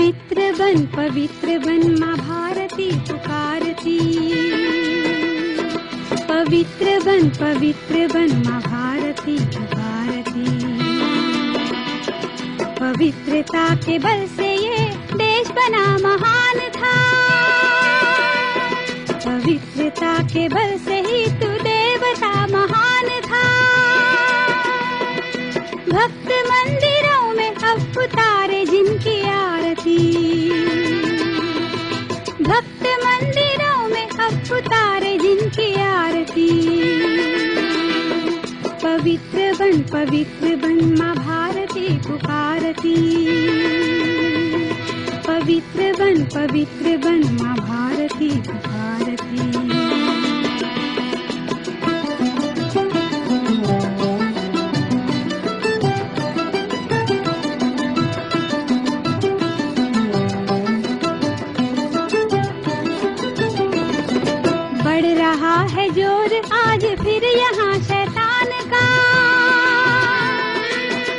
पवित्र बन माँ भारती पुकारती। पवित्र बन माँ भारती पुकारती। पवित्रता के बल से ये देश बना महान था। पवित्रता के बल से ही तू देवता महान था। भक्त मंदिरों में अब उतारे जिनकी आरती। भक्त मंदिरों में अब उतारे जिनकी आरती। पवित्र बन माँ भारती पुकारती। पवित्र बन माँ भारती पुकारती। बढ़ रहा है जोर आज फिर यहाँ शैतान का।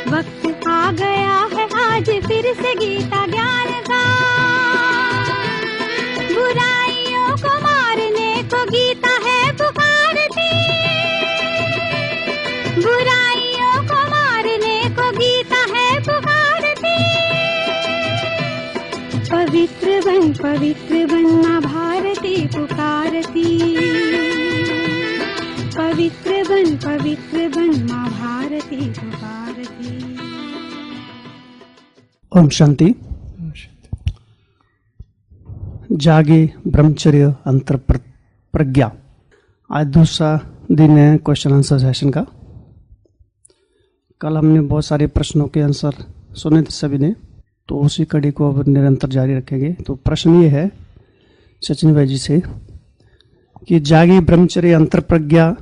वक्त आ गया है आज फिर से गीता ज्ञान का। बुराइयों को मारने को गीता है पुकारती। बुराइयों को मारने को गीता है पुकारती। पवित्र बन माँ भारती पुकारती। पवित्र बन माँ भारती पुकारती। ओम शांति। जागे ब्रह्मचर्य अंतर प्रज्ञा। आज दूसरा दिन है क्वेश्चन आंसर सेशन का। कल हमने बहुत सारे प्रश्नों के आंसर सुने थे सभी ने, तो उसी कड़ी को अब निरंतर जारी रखेंगे। तो प्रश्न ये है सचिन भाई जी से कि जागे ब्रह्मचर्य अंतर प्रज्ञा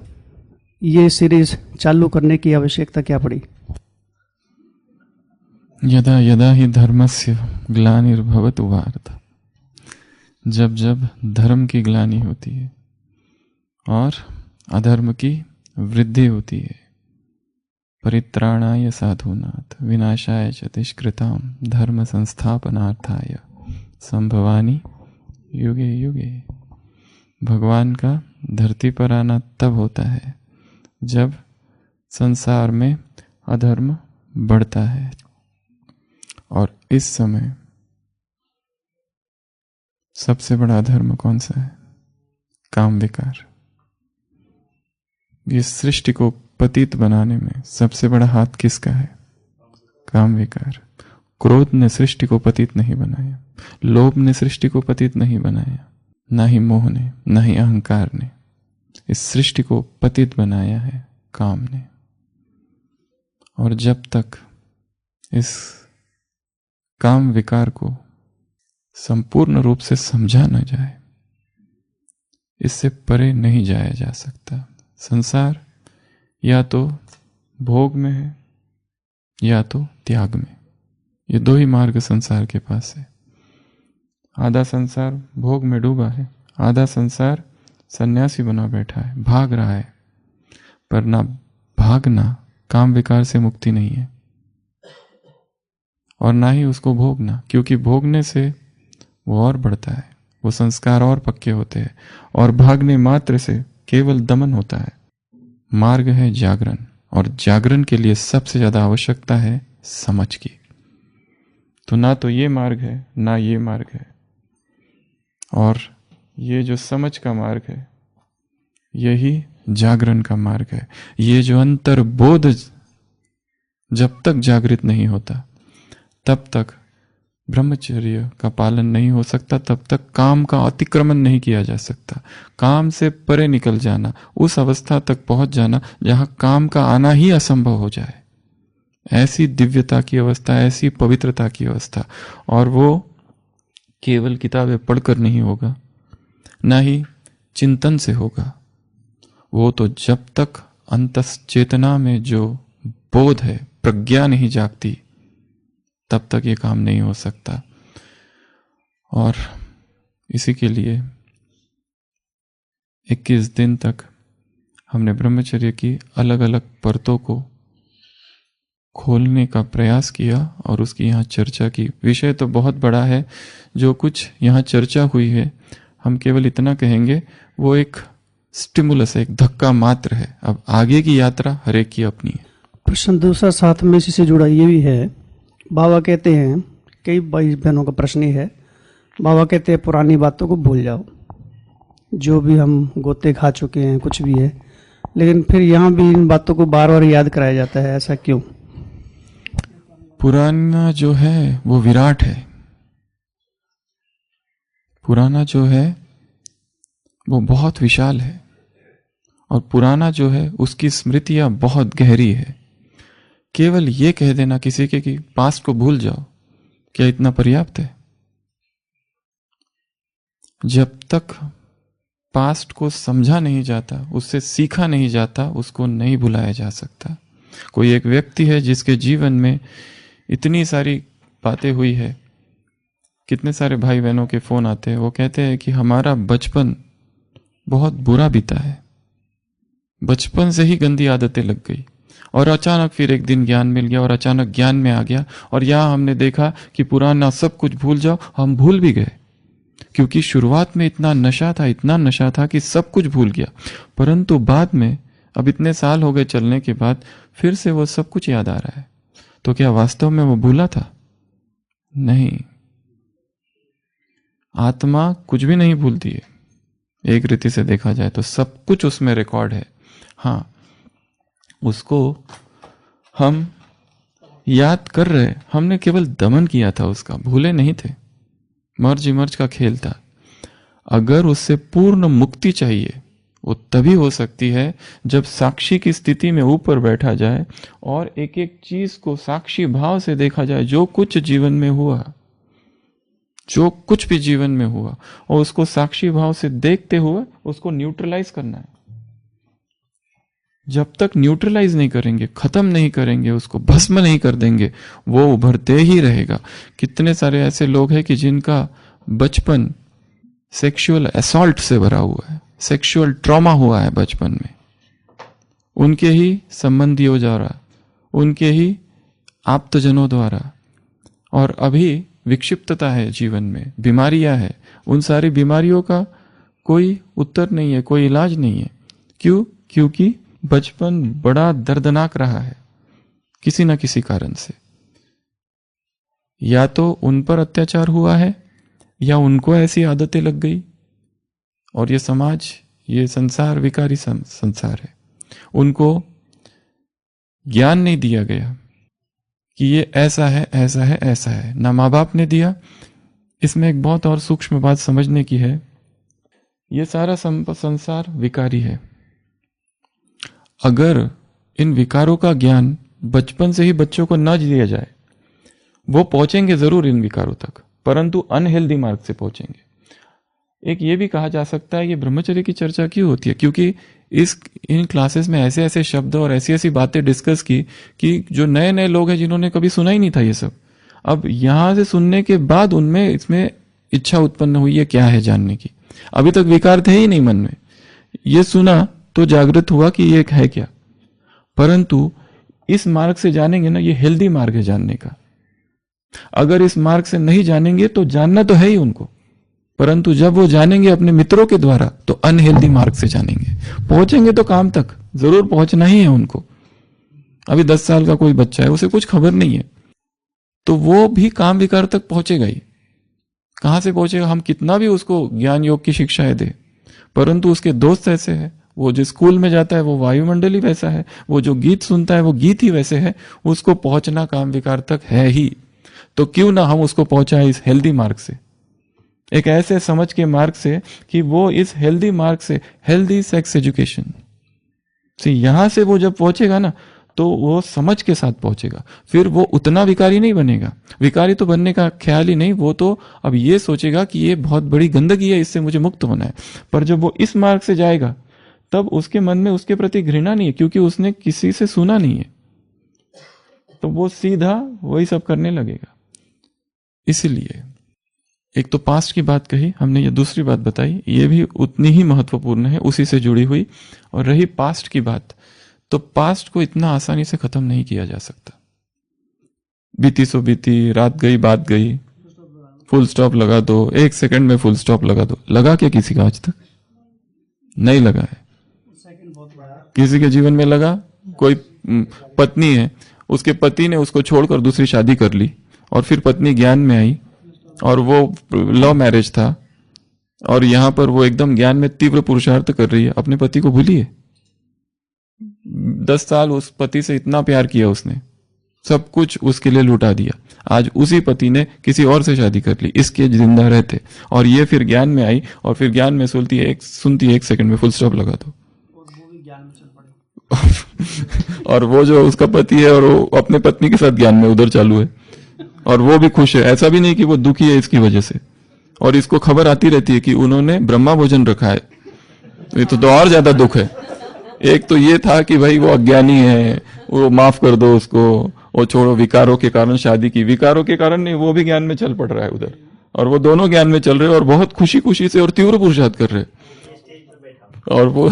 ये सीरीज चालू करने की आवश्यकता क्या पड़ी? यदा यदा ही धर्मस्य ग्लानिर्भवतु भारत। जब जब धर्म की ग्लानि होती है और अधर्म की वृद्धि होती है। परित्राणाय साधूनाथ विनाशाय च दुष्कृतां धर्म संस्थापनार्थाय संभवानि युगे युगे। भगवान का धरती पर आना तब होता है जब संसार में अधर्म बढ़ता है। और इस समय सबसे बड़ा अधर्म कौन सा है? काम विकार। ये सृष्टि को पतित बनाने में सबसे बड़ा हाथ किसका है? काम विकार। क्रोध ने सृष्टि को पतित नहीं बनाया, लोभ ने सृष्टि को पतित नहीं बनाया, ना ही मोह ने, ना ही अहंकार ने। इस सृष्टि को पतित बनाया है काम ने। और जब तक इस काम विकार को संपूर्ण रूप से समझा न जाए, इससे परे नहीं जाया जा सकता। संसार या तो भोग में है या तो त्याग में। ये दो ही मार्ग संसार के पास है। आधा संसार भोग में डूबा है, आधा संसार सन्यासी बना बैठा है, भाग रहा है। पर ना भागना काम विकार से मुक्ति नहीं है, और ना ही उसको भोगना, क्योंकि भोगने से वो और बढ़ता है, वो संस्कार और पक्के होते हैं, और भागने मात्र से केवल दमन होता है। मार्ग है जागरण, और जागरण के लिए सबसे ज्यादा आवश्यकता है समझ की। तो ना तो ये मार्ग है ना ये मार्ग है, और ये जो समझ का मार्ग है यही जागरण का मार्ग है। ये जो अंतर्बोध जब तक जागृत नहीं होता तब तक ब्रह्मचर्य का पालन नहीं हो सकता, तब तक काम का अतिक्रमण नहीं किया जा सकता। काम से परे निकल जाना, उस अवस्था तक पहुंच जाना जहां काम का आना ही असंभव हो जाए, ऐसी दिव्यता की अवस्था, ऐसी पवित्रता की अवस्था। और वो केवल किताबें पढ़कर नहीं होगा, ना ही चिंतन से होगा। वो तो जब तक अंतश्चेतना में जो बोध है, प्रज्ञा नहीं जागती, तब तक ये काम नहीं हो सकता। और इसी के लिए 21 दिन तक हमने ब्रह्मचर्य की अलग अलग परतों को खोलने का प्रयास किया और उसकी यहाँ चर्चा की। विषय तो बहुत बड़ा है, जो कुछ यहाँ चर्चा हुई है हम केवल इतना कहेंगे वो एक स्टिमुलस है, एक धक्का मात्र है। अब आगे की यात्रा हर एक की अपनी है। प्रश्न दूसरा साथ में इसी से जुड़ा ये भी है। बाबा कहते हैं, कई भाई बहनों का प्रश्न ही है, बाबा कहते हैं पुरानी बातों को भूल जाओ, जो भी हम गोते खा चुके हैं कुछ भी है, लेकिन फिर यहाँ भी इन बातों को बार बार याद कराया जाता है, ऐसा क्यों? पुराना जो है वो विराट है, पुराना जो है वो बहुत विशाल है, और पुराना जो है उसकी स्मृतियां बहुत गहरी है। केवल ये कह देना किसी के कि पास्ट को भूल जाओ, क्या इतना पर्याप्त है? जब तक पास्ट को समझा नहीं जाता, उससे सीखा नहीं जाता, उसको नहीं भुलाया जा सकता। कोई एक व्यक्ति है जिसके जीवन में इतनी सारी बातें हुई है, कितने सारे भाई बहनों के फोन आते हैं, वो कहते हैं कि हमारा बचपन बहुत बुरा बीता है, बचपन से ही गंदी आदतें लग गई, और अचानक फिर एक दिन ज्ञान मिल गया और अचानक ज्ञान में आ गया, और यहां हमने देखा कि पुराना सब कुछ भूल जाओ, हम भूल भी गए, क्योंकि शुरुआत में इतना नशा था कि सब कुछ भूल गया। परंतु बाद में, अब इतने साल हो गए चलने के बाद, फिर से वो सब कुछ याद आ रहा है। तो क्या वास्तव में वो भूला था? नहीं, आत्मा कुछ भी नहीं भूलती है। एक रीति से देखा जाए तो सब कुछ उसमें रिकॉर्ड है। हाँ, उसको हम याद कर रहे, हमने केवल दमन किया था उसका, भूले नहीं थे। मर्ज इमर्ज का खेल था। अगर उससे पूर्ण मुक्ति चाहिए, वो तभी हो सकती है जब साक्षी की स्थिति में ऊपर बैठा जाए और एक एक चीज को साक्षी भाव से देखा जाए। जो कुछ जीवन में हुआ, जो कुछ भी जीवन में हुआ, और उसको साक्षी भाव से देखते हुए उसको न्यूट्रलाइज करना है। जब तक न्यूट्रलाइज नहीं करेंगे, खत्म नहीं करेंगे, उसको भस्म नहीं कर देंगे, वो उभरते ही रहेगा। कितने सारे ऐसे लोग हैं कि जिनका बचपन सेक्सुअल असॉल्ट से भरा हुआ है, सेक्सुअल ट्रॉमा हुआ है बचपन में, उनके ही संबंधियों द्वारा, उनके ही आप्तजनों द्वारा, और अभी विक्षिप्तता है जीवन में, बीमारियां हैं, उन सारी बीमारियों का कोई उत्तर नहीं है, कोई इलाज नहीं है। क्यों? क्योंकि बचपन बड़ा दर्दनाक रहा है किसी न किसी कारण से। या तो उन पर अत्याचार हुआ है, या उनको ऐसी आदतें लग गई, और ये समाज, ये संसार विकारी संसार है। उनको ज्ञान नहीं दिया गया कि ये ऐसा है, ऐसा है, ऐसा है, ना माँ बाप ने दिया। इसमें एक बहुत और सूक्ष्म बात समझने की है, ये सारा संसार विकारी है। अगर इन विकारों का ज्ञान बचपन से ही बच्चों को न दिया जाए, वो पहुंचेंगे जरूर इन विकारों तक, परंतु अनहेल्दी मार्ग से पहुंचेंगे। एक ये भी कहा जा सकता है कि ब्रह्मचर्य की चर्चा क्यों होती है, क्योंकि इन क्लासेस में ऐसे ऐसे शब्द और ऐसी ऐसी बातें डिस्कस की कि जो नए नए लोग हैं जिन्होंने कभी सुना ही नहीं था ये सब, अब यहां से सुनने के बाद उनमें इसमें इच्छा उत्पन्न हुई है क्या है जानने की। अभी तक विकार थे ही नहीं मन में, ये सुना तो जागृत हुआ कि ये है क्या। परंतु इस मार्ग से जानेंगे ना, ये हेल्दी मार्ग है जानने का। अगर इस मार्ग से नहीं जानेंगे तो जानना तो है ही उनको, परंतु जब वो जानेंगे अपने मित्रों के द्वारा तो अनहेल्दी मार्ग से जानेंगे। पहुंचेंगे तो काम तक जरूर पहुंचना ही है उनको। अभी 10 साल का कोई बच्चा है, उसे कुछ खबर नहीं है, तो वो भी काम विकार तक पहुंचेगा ही। कहां से पहुंचेगा? हम कितना भी उसको ज्ञान योग की शिक्षाएं दे, परंतु उसके दोस्त ऐसे हैं, वो जिस स्कूल में जाता है वो वायुमंडल ही वैसा है, वो जो गीत सुनता है वो गीत ही वैसे है, उसको पहुंचना काम विकार तक है ही। तो क्यों ना हम उसको पहुंचाए इस हेल्दी मार्ग से, एक ऐसे समझ के मार्ग से कि वो इस हेल्दी मार्ग से, हेल्दी सेक्स एजुकेशन से, यहां से वो जब पहुंचेगा ना तो वो समझ के साथ पहुंचेगा। फिर वो उतना विकारी नहीं बनेगा, विकारी तो बनने का ख्याल ही नहीं, वो तो अब ये सोचेगा कि ये बहुत बड़ी गंदगी है, इससे मुझे मुक्त होना है। पर जब वो इस मार्ग से जाएगा तब उसके मन में उसके प्रति घृणा नहीं है, क्योंकि उसने किसी से सुना नहीं है, तो वो सीधा वही सब करने लगेगा। इसलिए एक तो पास्ट की बात कही हमने, ये दूसरी बात बताई, ये भी उतनी ही महत्वपूर्ण है, उसी से जुड़ी हुई। और रही पास्ट की बात, तो पास्ट को इतना आसानी से खत्म नहीं किया जा सकता। बीती सो बीती, रात गई बात गई, फुल स्टॉप लगा दो, 1 सेकंड में फुल स्टॉप लगा दो। लगा क्या किसी का आज तक? नहीं लगा है। किसी के जीवन में लगा? कोई पत्नी है, उसके पति ने उसको छोड़कर दूसरी शादी कर ली और फिर पत्नी ज्ञान में आई और वो लव मैरिज था और यहां पर वो एकदम ज्ञान में तीव्र पुरुषार्थ कर रही है, अपने पति को भूली है। 10 साल उस पति से इतना प्यार किया उसने, सब कुछ उसके लिए लुटा दिया। आज उसी पति ने किसी और से शादी कर ली, इसके जिंदा रहते, और ये फिर ज्ञान में आई और फिर ज्ञान में सुनती है 1 सेकंड में फुल स्टॉप लगा दो। और वो जो उसका पति है और वो अपने पत्नी के साथ ज्ञान में उधर चालू है और वो भी खुश है। ऐसा भी नहीं कि वो दुखी है इसकी वजह से, और इसको खबर आती रहती है कि उन्होंने ब्रह्मा भोजन रखा है। ये तो और ज्यादा दुख है। एक तो ये था कि भाई वो अज्ञानी है, वो माफ कर दो उसको, वो छोड़ो, विकारों के कारण शादी की, विकारों के कारण नहीं, वो भी ज्ञान में चल पड़ रहा है उधर, और वो दोनों ज्ञान में चल रहे हैं और बहुत खुशी खुशी से और तीव्र पुरुषार्थ कर रहे हैं, और वो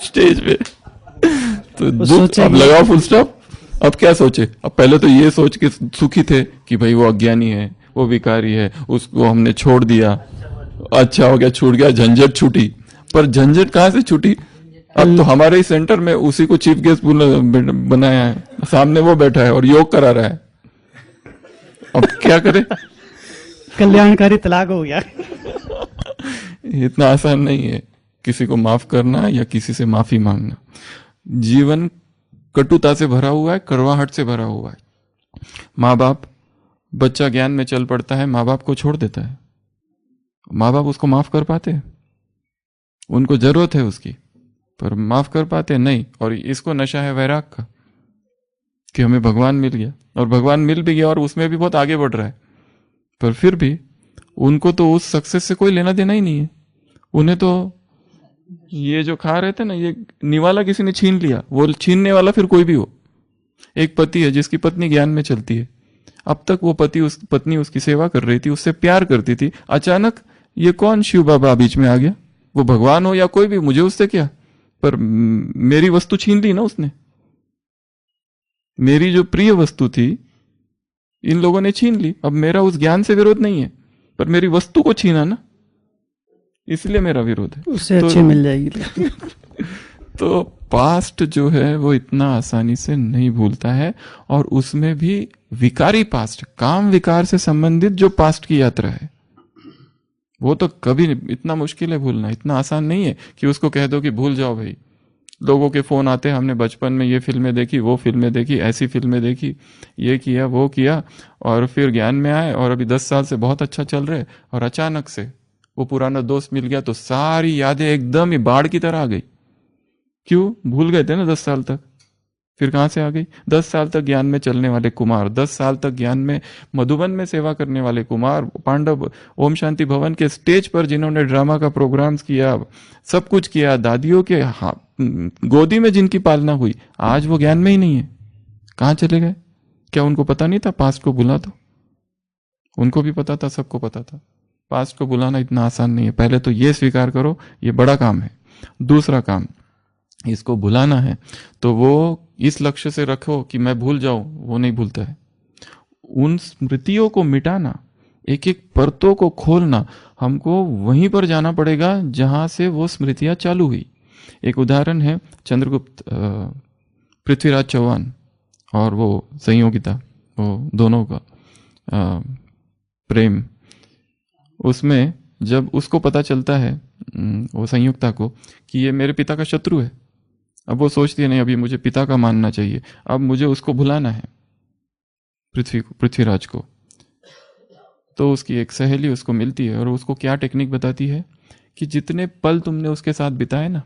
स्टेज पे तो दुख। अब लगाओ फुल स्टॉप। अब क्या सोचे? अब पहले तो ये सोच के सुखी थे कि भाई वो अज्ञानी है, वो विकारी है, उसको हमने छोड़ दिया, अच्छा हो गया, छूट गया, झंझट छूटी। पर झंझट कहां से छूटी? अब तो हमारे ही सेंटर में उसी को चीफ गेस्ट बनाया है, सामने वो बैठा है और योग करा रहा है। अब क्या करे? कल्याणकारी तलाक हो गया। इतना आसान नहीं है किसी को माफ करना या किसी से माफी मांगना। जीवन कटुता से भरा हुआ है, कड़वाहट से भरा हुआ है। माँ बाप, बच्चा ज्ञान में चल पड़ता है, माँ बाप को छोड़ देता है। माँ बाप उसको माफ कर पाते हैं? उनको जरूरत है उसकी, पर माफ कर पाते नहीं। और इसको नशा है वैराग का कि हमें भगवान मिल गया, और भगवान मिल भी गया और उसमें भी बहुत आगे बढ़ रहा है, पर फिर भी उनको तो उस सक्सेस से कोई लेना देना ही नहीं है। उन्हें तो ये जो खा रहे थे ना, ये निवाला किसी ने छीन लिया, वो छीनने वाला फिर कोई भी हो। एक पति है जिसकी पत्नी ज्ञान में चलती है, अब तक वो पत्नी उसकी सेवा कर रही थी, उससे प्यार करती थी, अचानक ये कौन शिव बाबा बीच में आ गया? वो भगवान हो या कोई भी, मुझे उससे क्या, पर मेरी वस्तु छीन ली ना उसने। मेरी जो प्रिय वस्तु थी इन लोगों ने छीन ली। अब मेरा उस ज्ञान से विरोध नहीं है, पर मेरी वस्तु को छीना ना, इसलिए मेरा विरोध है। उससे अच्छी मिल जाएगी। तो पास्ट जो है वो इतना आसानी से नहीं भूलता है, और उसमें भी विकारी पास्ट, काम विकार से संबंधित जो पास्ट की यात्रा है, वो तो कभी नहीं, इतना मुश्किल है भूलना, इतना आसान नहीं है कि उसको कह दो कि भूल जाओ भाई। लोगों के फोन आते हैं, हमने बचपन में ये फिल्में देखी, वो फिल्में देखी, ऐसी फिल्में देखी, ये किया वो किया, और फिर ज्ञान में आए और अभी 10 साल से बहुत अच्छा चल रहे, और अचानक से वो पुराना दोस्त मिल गया तो सारी यादें एकदम ही बाढ़ की तरह आ गई। क्यों? भूल गए थे ना 10 साल तक। फिर कहां से आ गई? 10 साल तक ज्ञान में चलने वाले कुमार, 10 साल तक ज्ञान में मधुबन में सेवा करने वाले कुमार, पांडव ओम शांति भवन के स्टेज पर जिन्होंने ड्रामा का प्रोग्राम्स किया, सब कुछ किया, दादियों के गोदी में जिनकी पालना हुई, आज वो ज्ञान में ही नहीं है। कहां चले गए? क्या उनको पता नहीं था पास्ट को भुला दो? उनको भी पता था, सबको पता था। पास्ट को भुलाना इतना आसान नहीं है। पहले तो ये स्वीकार करो, ये बड़ा काम है। दूसरा काम, इसको भुलाना है तो वो इस लक्ष्य से रखो कि मैं भूल जाऊं, वो नहीं भूलता है। उन स्मृतियों को मिटाना, एक एक परतों को खोलना, हमको वहीं पर जाना पड़ेगा जहां से वो स्मृतियां चालू हुई। एक उदाहरण है चंद्रगुप्त, पृथ्वीराज चौहान और वो संयोगिता, वो दोनों का प्रेम। उसमें जब उसको पता चलता है, वो संयुक्ता को, कि ये मेरे पिता का शत्रु है, अब वो सोचती है नहीं, अभी मुझे पिता का मानना चाहिए, अब मुझे उसको भुलाना है, पृथ्वीराज को। तो उसकी एक सहेली उसको मिलती है और उसको क्या टेक्निक बताती है कि जितने पल तुमने उसके साथ बिताए ना,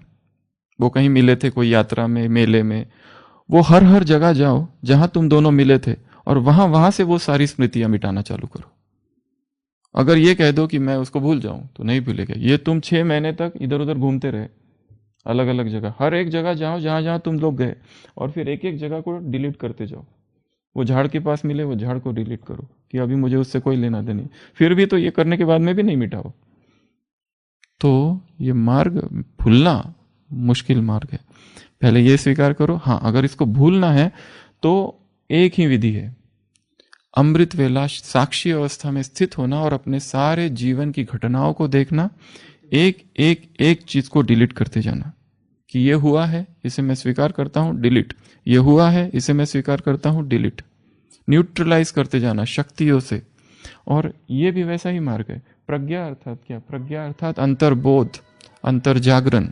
वो कहीं मिले थे कोई यात्रा में, मेले में, वो हर हर जगह जाओ जहां तुम दोनों मिले थे और वहां से वो सारी स्मृतियां मिटाना चालू करो। अगर ये कह दो कि मैं उसको भूल जाऊं तो नहीं भूलेगा। ये तुम 6 महीने तक इधर उधर घूमते रहे, अलग अलग जगह, हर एक जगह जाओ जहां जहां तुम लोग गए, और फिर एक एक जगह को डिलीट करते जाओ। वो झाड़ के पास मिले, वो झाड़ को डिलीट करो कि अभी मुझे उससे कोई लेना देना नहीं। फिर भी तो ये करने के बाद में भी नहीं मिटाओ, तो ये मार्ग भूलना मुश्किल मार्ग है। पहले ये स्वीकार करो, हाँ अगर इसको भूलना है तो एक ही विधि है, अमृत वेला साक्षी अवस्था में स्थित होना और अपने सारे जीवन की घटनाओं को देखना, एक एक एक चीज को डिलीट करते जाना कि ये हुआ है, इसे मैं स्वीकार करता हूं, डिलीट, ये हुआ है, इसे मैं स्वीकार करता हूं, डिलीट, न्यूट्रलाइज करते जाना शक्तियों से। और ये भी वैसा ही मार्ग है। प्रज्ञा अर्थात क्या? प्रज्ञा अर्थात अंतर्बोध, अंतर जागरण,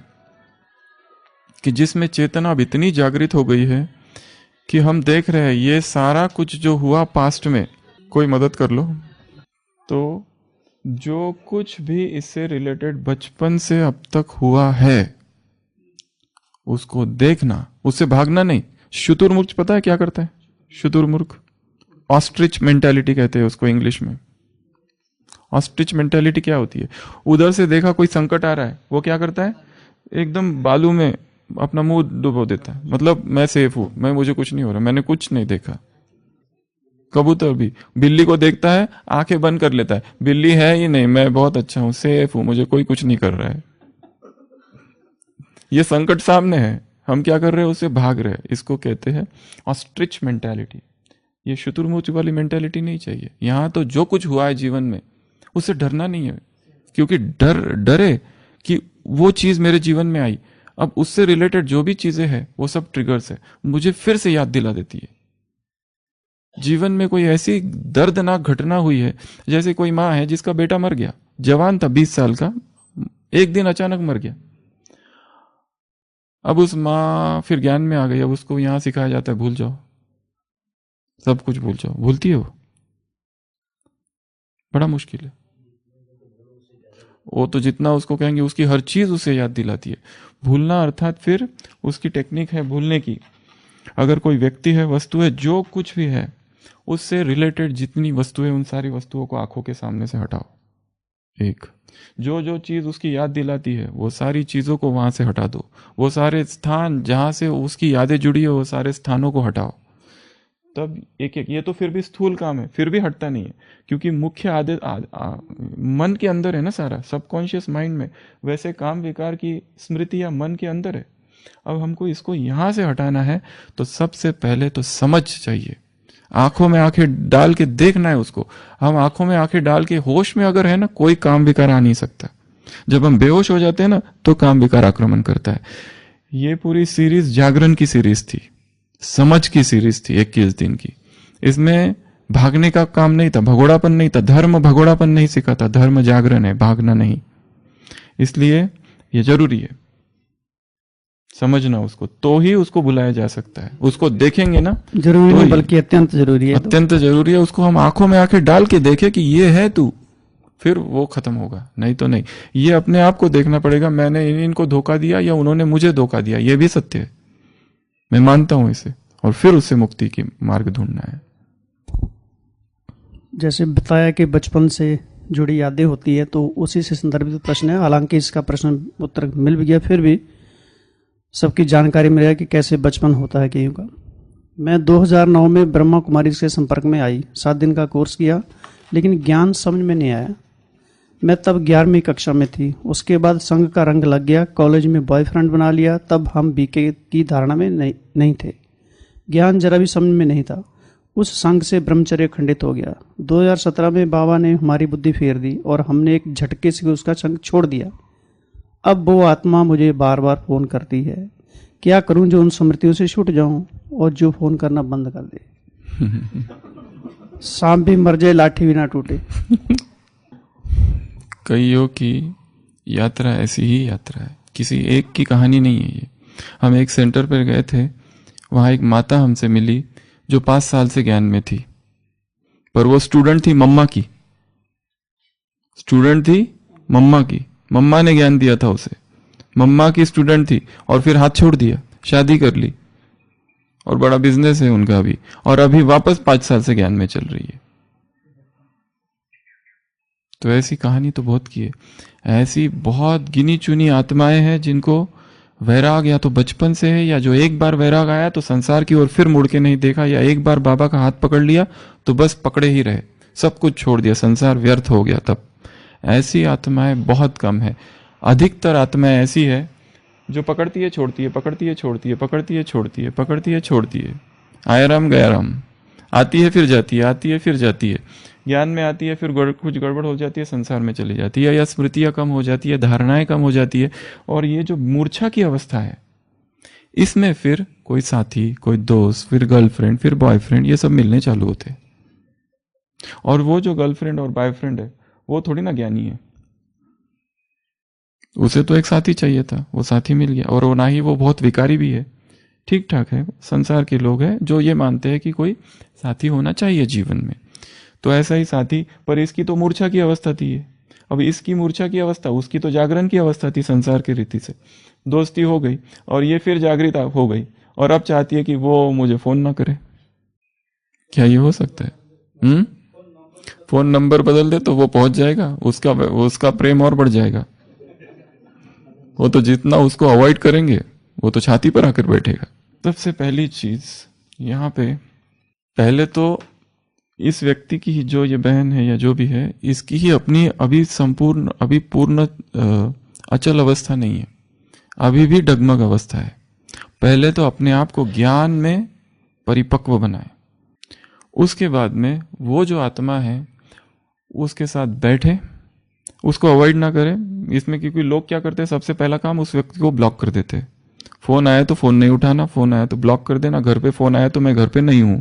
कि जिसमें चेतना अब इतनी जागृत हो गई है कि हम देख रहे हैं ये सारा कुछ जो हुआ पास्ट में, कोई मदद कर लो, तो जो कुछ भी इससे रिलेटेड बचपन से अब तक हुआ है उसको देखना, उससे भागना नहीं। शुतुरमुर्ग पता है क्या करता है? शुतुरमुर्ग ऑस्ट्रिच मेंटालिटी कहते हैं उसको इंग्लिश में। ऑस्ट्रिच मेंटालिटी क्या होती है? उधर से देखा कोई संकट आ रहा है, वो क्या करता है? एकदम बालू में अपना मुंह डुबो देता है, मतलब मैं सेफ हूं, मुझे कुछ नहीं हो रहा, मैंने कुछ नहीं देखा। कबूतर भी बिल्ली को देखता है, आंखें बंद कर लेता है, बिल्ली है ही नहीं, मैं बहुत अच्छा हूं, सेफ हूं, मुझे कोई कुछ नहीं कर रहा है। ये संकट सामने है, हम क्या कर रहे हैं? उससे भाग रहे हैं। इसको कहते हैं ऑस्ट्रिच मेंटालिटी। ये शुतुरमुर्ग वाली मेंटालिटी नहीं चाहिए। यहां तो जो कुछ हुआ है जीवन में उससे डरना नहीं है, क्योंकि डरे कि वो चीज मेरे जीवन में आई, अब उससे रिलेटेड जो भी चीजें हैं वो सब ट्रिगर्स है, मुझे फिर से याद दिला देती है। जीवन में कोई ऐसी दर्दनाक घटना हुई है, जैसे कोई माँ है जिसका बेटा मर गया, जवान था 20 साल का, एक दिन अचानक मर गया। अब उस माँ फिर ज्ञान में आ गई, अब उसको यहां सिखाया जाता है भूल जाओ, सब कुछ भूल जाओ। भूलती है वो? बड़ा मुश्किल है। वो तो जितना उसको कहेंगे उसकी हर चीज उसे याद दिलाती है। भूलना अर्थात फिर उसकी टेक्निक है भूलने की। अगर कोई व्यक्ति है, वस्तु है, जो कुछ भी है, उससे रिलेटेड जितनी वस्तुएं, उन सारी वस्तुओं को आंखों के सामने से हटाओ। एक जो जो चीज उसकी याद दिलाती है वो सारी चीजों को वहां से हटा दो। वो सारे स्थान जहां से उसकी यादें जुड़ी है वो सारे स्थानों को हटाओ। तब एक एक, ये तो फिर भी स्थूल काम है, फिर भी हटता नहीं है, क्योंकि मुख्य आदत मन के अंदर है ना, सारा सबकॉन्शियस माइंड में। वैसे काम विकार की स्मृति या मन के अंदर है। अब हमको इसको यहां से हटाना है तो सबसे पहले तो समझ चाहिए, आंखों में आंखें डाल के देखना है उसको। हम आंखों में आंखें डाल के होश में अगर है ना, कोई काम विकार आ नहीं सकता। जब हम बेहोश हो जाते हैं ना, तो काम विकार आक्रमण करता है। ये पूरी सीरीज जागरण की सीरीज थी, समझ की सीरीज थी 21 दिन की। इसमें भागने का काम नहीं था, भगोड़ापन नहीं था, धर्म भगोड़ापन नहीं सिखाता, धर्म जागरण है, भागना नहीं। इसलिए ये जरूरी है समझना उसको, तो ही उसको बुलाया जा सकता है। उसको देखेंगे ना, जरूरी नहीं बल्कि अत्यंत जरूरी है, अत्यंत जरूरी है। उसको हम आंखों में आंखें डाल के देखें कि ये है तू, फिर वो खत्म होगा, नहीं तो नहीं। ये अपने आप को देखना पड़ेगा, मैंने इनको धोखा दिया या उन्होंने मुझे धोखा दिया, ये भी सत्य है, मैं मानता हूं इसे, और फिर उससे मुक्ति की मार्ग ढूंढना है। जैसे बताया कि बचपन से जुड़ी यादें होती है, तो उसी से संदर्भित प्रश्न है। हालांकि इसका प्रश्न उत्तर मिल भी गया, फिर भी सबकी जानकारी मिलेगा कि कैसे बचपन होता है कईयों का। मैं 2009 में ब्रह्मा कुमारी के संपर्क में आई, 7 दिन का कोर्स किया, लेकिन ज्ञान समझ में नहीं आया। मैं तब 11वीं कक्षा में थी। उसके बाद संघ का रंग लग गया, कॉलेज में बॉयफ्रेंड बना लिया। तब हम बीके की धारणा में नहीं थे, ज्ञान जरा भी समझ में नहीं था। उस संघ से ब्रह्मचर्य खंडित हो गया। 2017 में बाबा ने हमारी बुद्धि फेर दी और हमने एक झटके से उसका संघ छोड़ दिया। अब वो आत्मा मुझे बार बार फोन करती है। क्या करूं जो उन स्मृतियों से छूट जाऊं और जो फोन करना बंद कर दे। सांप भी मर जाए, लाठी भी ना टूटे। कईयों की यात्रा ऐसी ही यात्रा है, किसी एक की कहानी नहीं है ये। हम एक सेंटर पर गए थे, वहां एक माता हमसे मिली जो 5 साल से ज्ञान में थी, पर वो स्टूडेंट थी मम्मा की, स्टूडेंट थी मम्मा की। मम्मा ने ज्ञान दिया था उसे, मम्मा की स्टूडेंट थी, और फिर हाथ छोड़ दिया, शादी कर ली, और बड़ा बिजनेस है उनका भी, और अभी वापस 5 साल से ज्ञान में चल रही है। तो ऐसी कहानी तो बहुत की है। ऐसी बहुत गिनी चुनी आत्माएं हैं जिनको वैराग या तो बचपन से है, या जो एक बार वैराग आया तो संसार की ओर फिर मुड़ के नहीं देखा, या एक बार बाबा का हाथ पकड़ लिया तो बस पकड़े ही रहे, सब कुछ छोड़ दिया, संसार व्यर्थ हो गया। तब ऐसी आत्माएं बहुत कम है। अधिकतर आत्माएं ऐसी है जो पकड़ती है छोड़ती है, पकड़ती है छोड़ती है, पकड़ती है छोड़ती है, पकड़ती है छोड़ती है, आया राम गया राम, आती है फिर जाती है, आती है फिर जाती है, ज्ञान में आती है फिर कुछ गड़बड़ हो जाती है, संसार में चली जाती है, या स्मृतियां कम हो जाती है, धारणाएं कम हो जाती है। और ये जो मूर्छा की अवस्था है, इसमें फिर कोई साथी, कोई दोस्त, फिर गर्लफ्रेंड, फिर बॉयफ्रेंड, ये सब मिलने चालू होते हैं। और वो जो गर्लफ्रेंड और बॉयफ्रेंड है वो थोड़ी ना ज्ञानी है, उसे तो एक साथी चाहिए था, वो साथी मिल गया। और वो ना ही वो बहुत विकारी भी है, ठीक ठाक है। संसार के लोग हैं जो ये मानते हैं कि कोई साथी होना चाहिए जीवन में, तो ऐसा ही साथी। पर इसकी तो मूर्छा की अवस्था थी ये। अब इसकी मूर्छा की अवस्था, उसकी तो जागरण की अवस्था थी संसार की रीति से। दोस्ती हो गई और ये फिर जागृत हो गई, और अब चाहती है कि वो मुझे फोन ना करे। क्या ये हो सकता है? फोन नंबर बदल दे तो वो पहुंच जाएगा, उसका प्रेम और बढ़ जाएगा। वो तो जितना उसको अवॉइड करेंगे वो तो छाती पर आकर बैठेगा। सबसे पहली चीज यहाँ पे, पहले तो इस व्यक्ति की ही, जो ये बहन है या जो भी है, इसकी ही अपनी अभी पूर्ण अचल अवस्था नहीं है, अभी भी डगमग अवस्था है। पहले तो अपने आप को ज्ञान में परिपक्व बनाए, उसके बाद में वो जो आत्मा है उसके साथ बैठे, उसको अवॉइड ना करे इसमें। क्योंकि लोग क्या करते हैं, सबसे पहला काम उस व्यक्ति को ब्लॉक कर देते हैं। फोन आया तो फोन नहीं उठाना, फोन आया तो ब्लॉक कर देना, घर पे फोन आया तो मैं घर पे नहीं हूं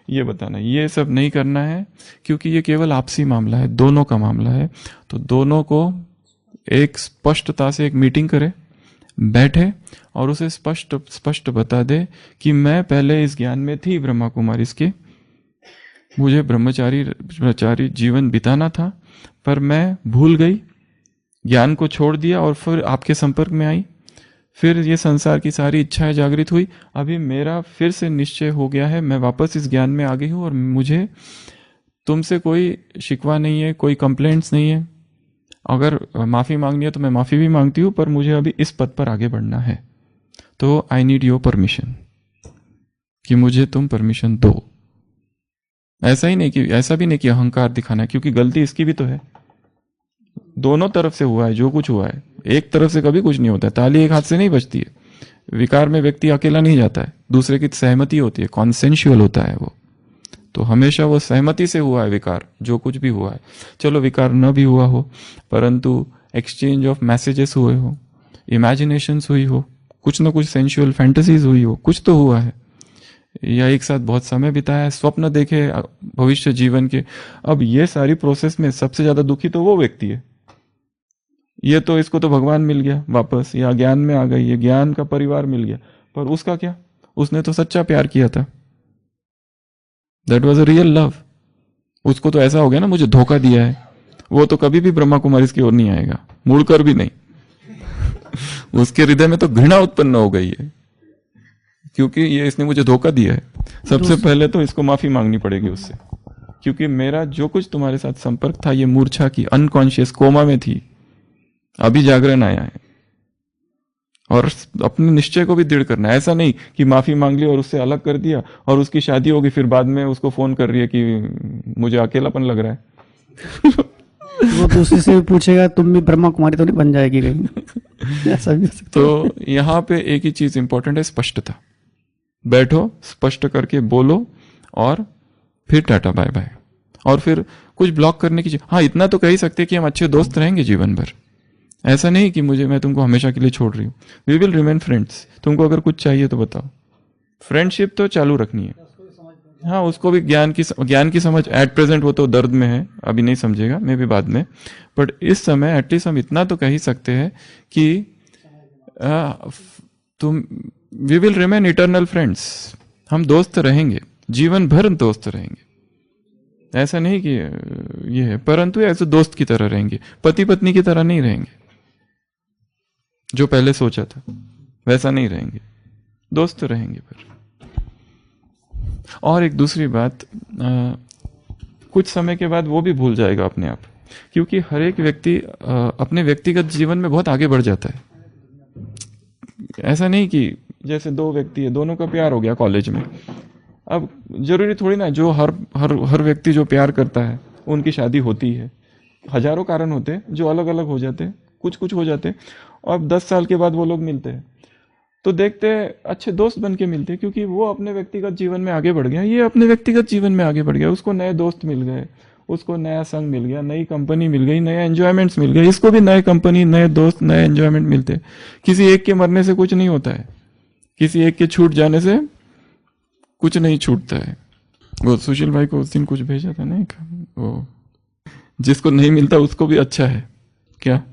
ये बताना। ये सब नहीं करना है, क्योंकि ये केवल आपसी मामला है, दोनों का मामला है। तो दोनों को एक स्पष्टता से एक मीटिंग करे, बैठे और उसे स्पष्ट बता दे कि मैं पहले इस ज्ञान में थी ब्रह्मा कुमारी के, मुझे ब्रह्मचारी जीवन बिताना था, पर मैं भूल गई, ज्ञान को छोड़ दिया और फिर आपके संपर्क में आई, फिर ये संसार की सारी इच्छाएं जागृत हुई। अभी मेरा फिर से निश्चय हो गया है, मैं वापस इस ज्ञान में आ गई हूं और मुझे तुमसे कोई शिकवा नहीं है, कोई कंप्लेंट्स नहीं है। अगर माफी मांगनी है तो मैं माफी भी मांगती हूं, पर मुझे अभी इस पद पर आगे बढ़ना है, तो आई नीड योर परमिशन, कि मुझे तुम परमिशन दो। ऐसा भी नहीं कि अहंकार दिखाना है, क्योंकि गलती इसकी भी तो है। दोनों तरफ से हुआ है जो कुछ हुआ है, एक तरफ से कभी कुछ नहीं होता है। ताली एक हाथ से नहीं बजती है। विकार में व्यक्ति अकेला नहीं जाता है, दूसरे की सहमति होती है, कॉन्सेंशुअल होता है वो। तो हमेशा वो सहमति से हुआ है विकार, जो कुछ भी हुआ है। चलो विकार न भी हुआ हो, परंतु एक्सचेंज ऑफ मैसेजेस हुए हो, इमेजिनेशंस हुई हो, कुछ ना कुछ सेंशुअल फैंटेसीज हुई हो, कुछ तो हुआ है, या एक साथ बहुत समय बिताया है, स्वप्न देखे भविष्य जीवन के। अब ये सारी प्रोसेस में सबसे ज्यादा दुखी तो वो व्यक्ति है। ये तो, इसको तो भगवान मिल गया वापस, या ज्ञान में आ गई, ये ज्ञान का परिवार मिल गया, पर उसका क्या? उसने तो सच्चा प्यार किया था, that was a real love. उसको तो ऐसा हो गया ना, मुझे धोखा दिया है। वो तो कभी भी ब्रह्मा कुमारी की ओर नहीं आएगा, मुड़कर भी नहीं। उसके हृदय में तो घृणा उत्पन्न हो गई है, क्योंकि ये इसने मुझे धोखा दिया है। सबसे पहले तो इसको माफी मांगनी पड़ेगी उससे, क्योंकि मेरा जो कुछ तुम्हारे साथ संपर्क था ये मूर्छा की, अनकॉन्शियस कोमा में थी, अभी जागरण आया है। और अपने निश्चय को भी दृढ़ करना है। ऐसा नहीं कि माफी मांग ली और उससे अलग कर दिया और उसकी शादी होगी, फिर बाद में उसको फोन कर रही है कि मुझे अकेलापन लग रहा है। वो दूसरे से भी पूछेगा तुम भी ब्रह्मा कुमारी तो नहीं बन जाएगी कहीं। ऐसा भी हो सकता तो यहाँ पे एक ही चीज इंपॉर्टेंट है, स्पष्टता। बैठो, स्पष्ट करके बोलो और फिर टाटा बाय बाय। और फिर कुछ ब्लॉक करने की, हाँ इतना तो कह ही सकते कि हम अच्छे दोस्त रहेंगे जीवन भर। ऐसा नहीं कि मैं तुमको हमेशा के लिए छोड़ रही हूँ, वी विल रिमेन फ्रेंड्स। तुमको अगर कुछ चाहिए तो बताओ। फ्रेंडशिप तो चालू रखनी है। हाँ, उसको भी ज्ञान की समझ एट प्रेजेंट, वो तो दर्द में है, अभी नहीं समझेगा, मे भी बाद में। बट इस समय एटलीस्ट हम इतना तो कह ही सकते हैं कि we will remain eternal friends. हम दोस्त रहेंगे, जीवन भर दोस्त रहेंगे। ऐसा नहीं कि ये है, परंतु ऐसे दोस्त की तरह रहेंगे, पति पत्नी की तरह नहीं रहेंगे। जो पहले सोचा था वैसा नहीं रहेंगे, दोस्त रहेंगे। पर और एक दूसरी बात, कुछ समय के बाद वो भी भूल जाएगा अपने आप, क्योंकि हर एक व्यक्ति अपने व्यक्तिगत जीवन में बहुत आगे बढ़ जाता है। ऐसा नहीं कि जैसे दो व्यक्ति है, दोनों का प्यार हो गया कॉलेज में, अब जरूरी थोड़ी ना जो हर व्यक्ति जो प्यार करता है उनकी शादी होती है। हजारों कारण होते हैं जो अलग अलग हो जाते हैं, कुछ हो जाते हैं। और अब 10 साल के बाद वो लोग मिलते हैं, तो देखते अच्छे दोस्त बन के मिलते, क्योंकि वो अपने व्यक्तिगत जीवन में आगे बढ़ गया, ये अपने व्यक्तिगत जीवन में आगे बढ़ गया, उसको नए दोस्त मिल गए, उसको नया संग मिल गया, नई कंपनी मिल गई, नए एंजॉयमेंट्स मिल गए, इसको भी नए कंपनी, नए दोस्त, नए एंजॉयमेंट मिलते। किसी एक के मरने से कुछ नहीं होता है, किसी एक के छूट जाने से कुछ नहीं छूटता है। वो सुशील भाई को उस दिन कुछ भेजा था ना, वो जिसको नहीं मिलता उसको भी अच्छा है क्या?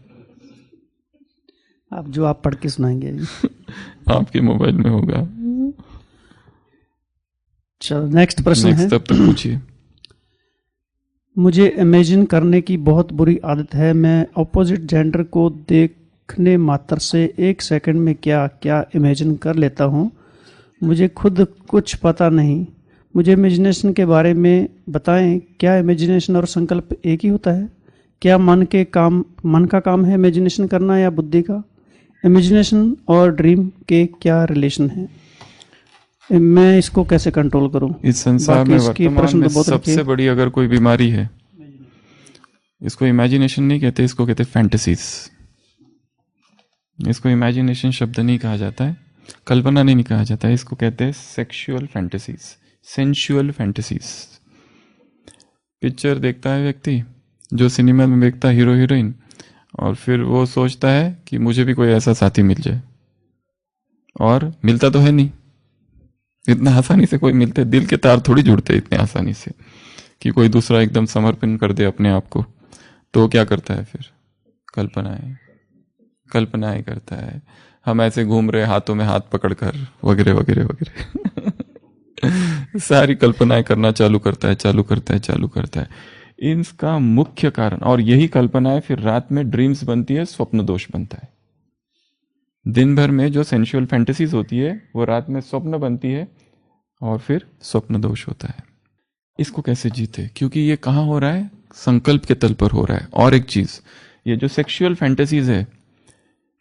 आप जो आप पढ़ के सुनाएंगे आपके मोबाइल में होगा। चलो नेक्स्ट प्रश्न है। तब तक पूछिए। मुझे इमेजिन करने की बहुत बुरी आदत है। मैं ऑपोजिट जेंडर को देखने मात्र से 1 सेकंड में क्या क्या इमेजिन कर लेता हूँ, मुझे खुद कुछ पता नहीं। मुझे इमेजिनेशन के बारे में बताएं। क्या इमेजिनेशन और संकल्प एक ही होता है? क्या मन का काम है इमेजिनेशन करना या बुद्धि का? इमेजिनेशन और ड्रीम के क्या रिलेशन है? मैं इसको कैसे कंट्रोल करूं? इस संसार में वर्तमान में सबसे बड़ी अगर कोई बीमारी है, इसको इमेजिनेशन नहीं कहते, इसको कहते फैंटेसीज। इसको इमेजिनेशन शब्द नहीं कहा जाता है, कल्पना नहीं कहा जाता है, इसको कहते हैं sexual fantasies, sensual fantasies. Picture देखता है व्यक्ति, जो सिनेमा में देखता है हीरो हीरोइन, और फिर वो सोचता है कि मुझे भी कोई ऐसा साथी मिल जाए, और मिलता तो है नहीं, इतना आसानी से कोई मिलते, दिल के तार थोड़ी जुड़ते इतने आसानी से कि कोई दूसरा एकदम समर्पण कर दे अपने आप को। तो क्या करता है फिर? कल्पनाएं करता है। हम ऐसे घूम रहे हाथों में हाथ पकड़कर, वगैरह वगैरह वगैरह सारी कल्पनाएं करना चालू करता है। इनका मुख्य कारण, और यही कल्पनाएं फिर रात में ड्रीम्स बनती है, स्वप्न दोष बनता है। दिन भर में जो सेंसुअल फैंटेसीज होती है वो रात में स्वप्न बनती है, और फिर स्वप्न दोष होता है। इसको कैसे जीते? क्योंकि ये कहाँ हो रहा है? संकल्प के तल पर हो रहा है। और एक चीज, ये जो सेक्सुअल फैंटेसीज है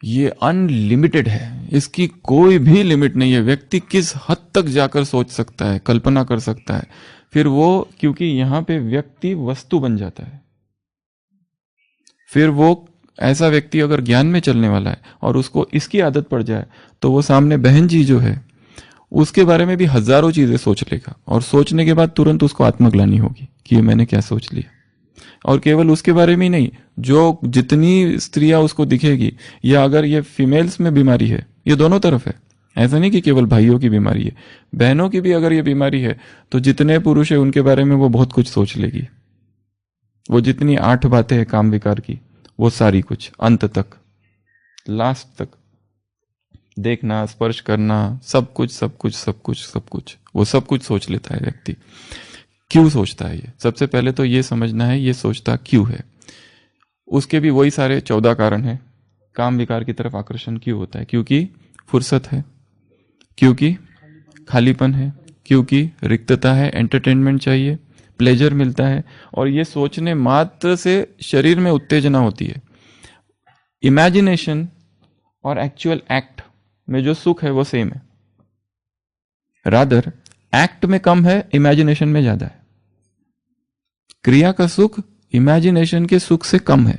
ये अनलिमिटेड है, इसकी कोई भी लिमिट नहीं है। व्यक्ति किस हद तक जाकर सोच सकता है, कल्पना कर सकता है। फिर वो, क्योंकि यहां पे व्यक्ति वस्तु बन जाता है, फिर वो ऐसा व्यक्ति अगर ज्ञान में चलने वाला है और उसको इसकी आदत पड़ जाए, तो वो सामने बहन जी जो है उसके बारे में भी हजारों चीजें सोच लेगा, और सोचने के बाद तुरंत उसको आत्मग्लानि होगी कि ये मैंने क्या सोच लिया। और केवल उसके बारे में ही नहीं, जो जितनी स्त्रियां उसको दिखेगी, या अगर ये फीमेल्स में बीमारी है, ये दोनों तरफ है, ऐसा नहीं कि केवल भाइयों की बीमारी है, बहनों की भी अगर ये बीमारी है, तो जितने पुरुष है उनके बारे में वो बहुत कुछ सोच लेगी। वो जितनी 8 बातें हैं काम विकार की, वो सारी कुछ अंत तक, लास्ट तक, देखना, स्पर्श करना, सब कुछ वो सब कुछ सोच लेता है व्यक्ति। क्यों सोचता है ये? सबसे पहले तो ये समझना है ये सोचता क्यों है। उसके भी वही सारे 14 कारण हैं। काम विकार की तरफ आकर्षण क्यों होता है? क्योंकि फुर्सत है, क्योंकि खालीपन है, क्योंकि रिक्तता है, एंटरटेनमेंट चाहिए, प्लेजर मिलता है, और ये सोचने मात्र से शरीर में उत्तेजना होती है। इमेजिनेशन और एक्चुअल एक्ट में जो सुख है वो सेम है, रादर एक्ट में कम है, इमेजिनेशन में ज्यादा है। क्रिया का सुख इमेजिनेशन के सुख से कम है।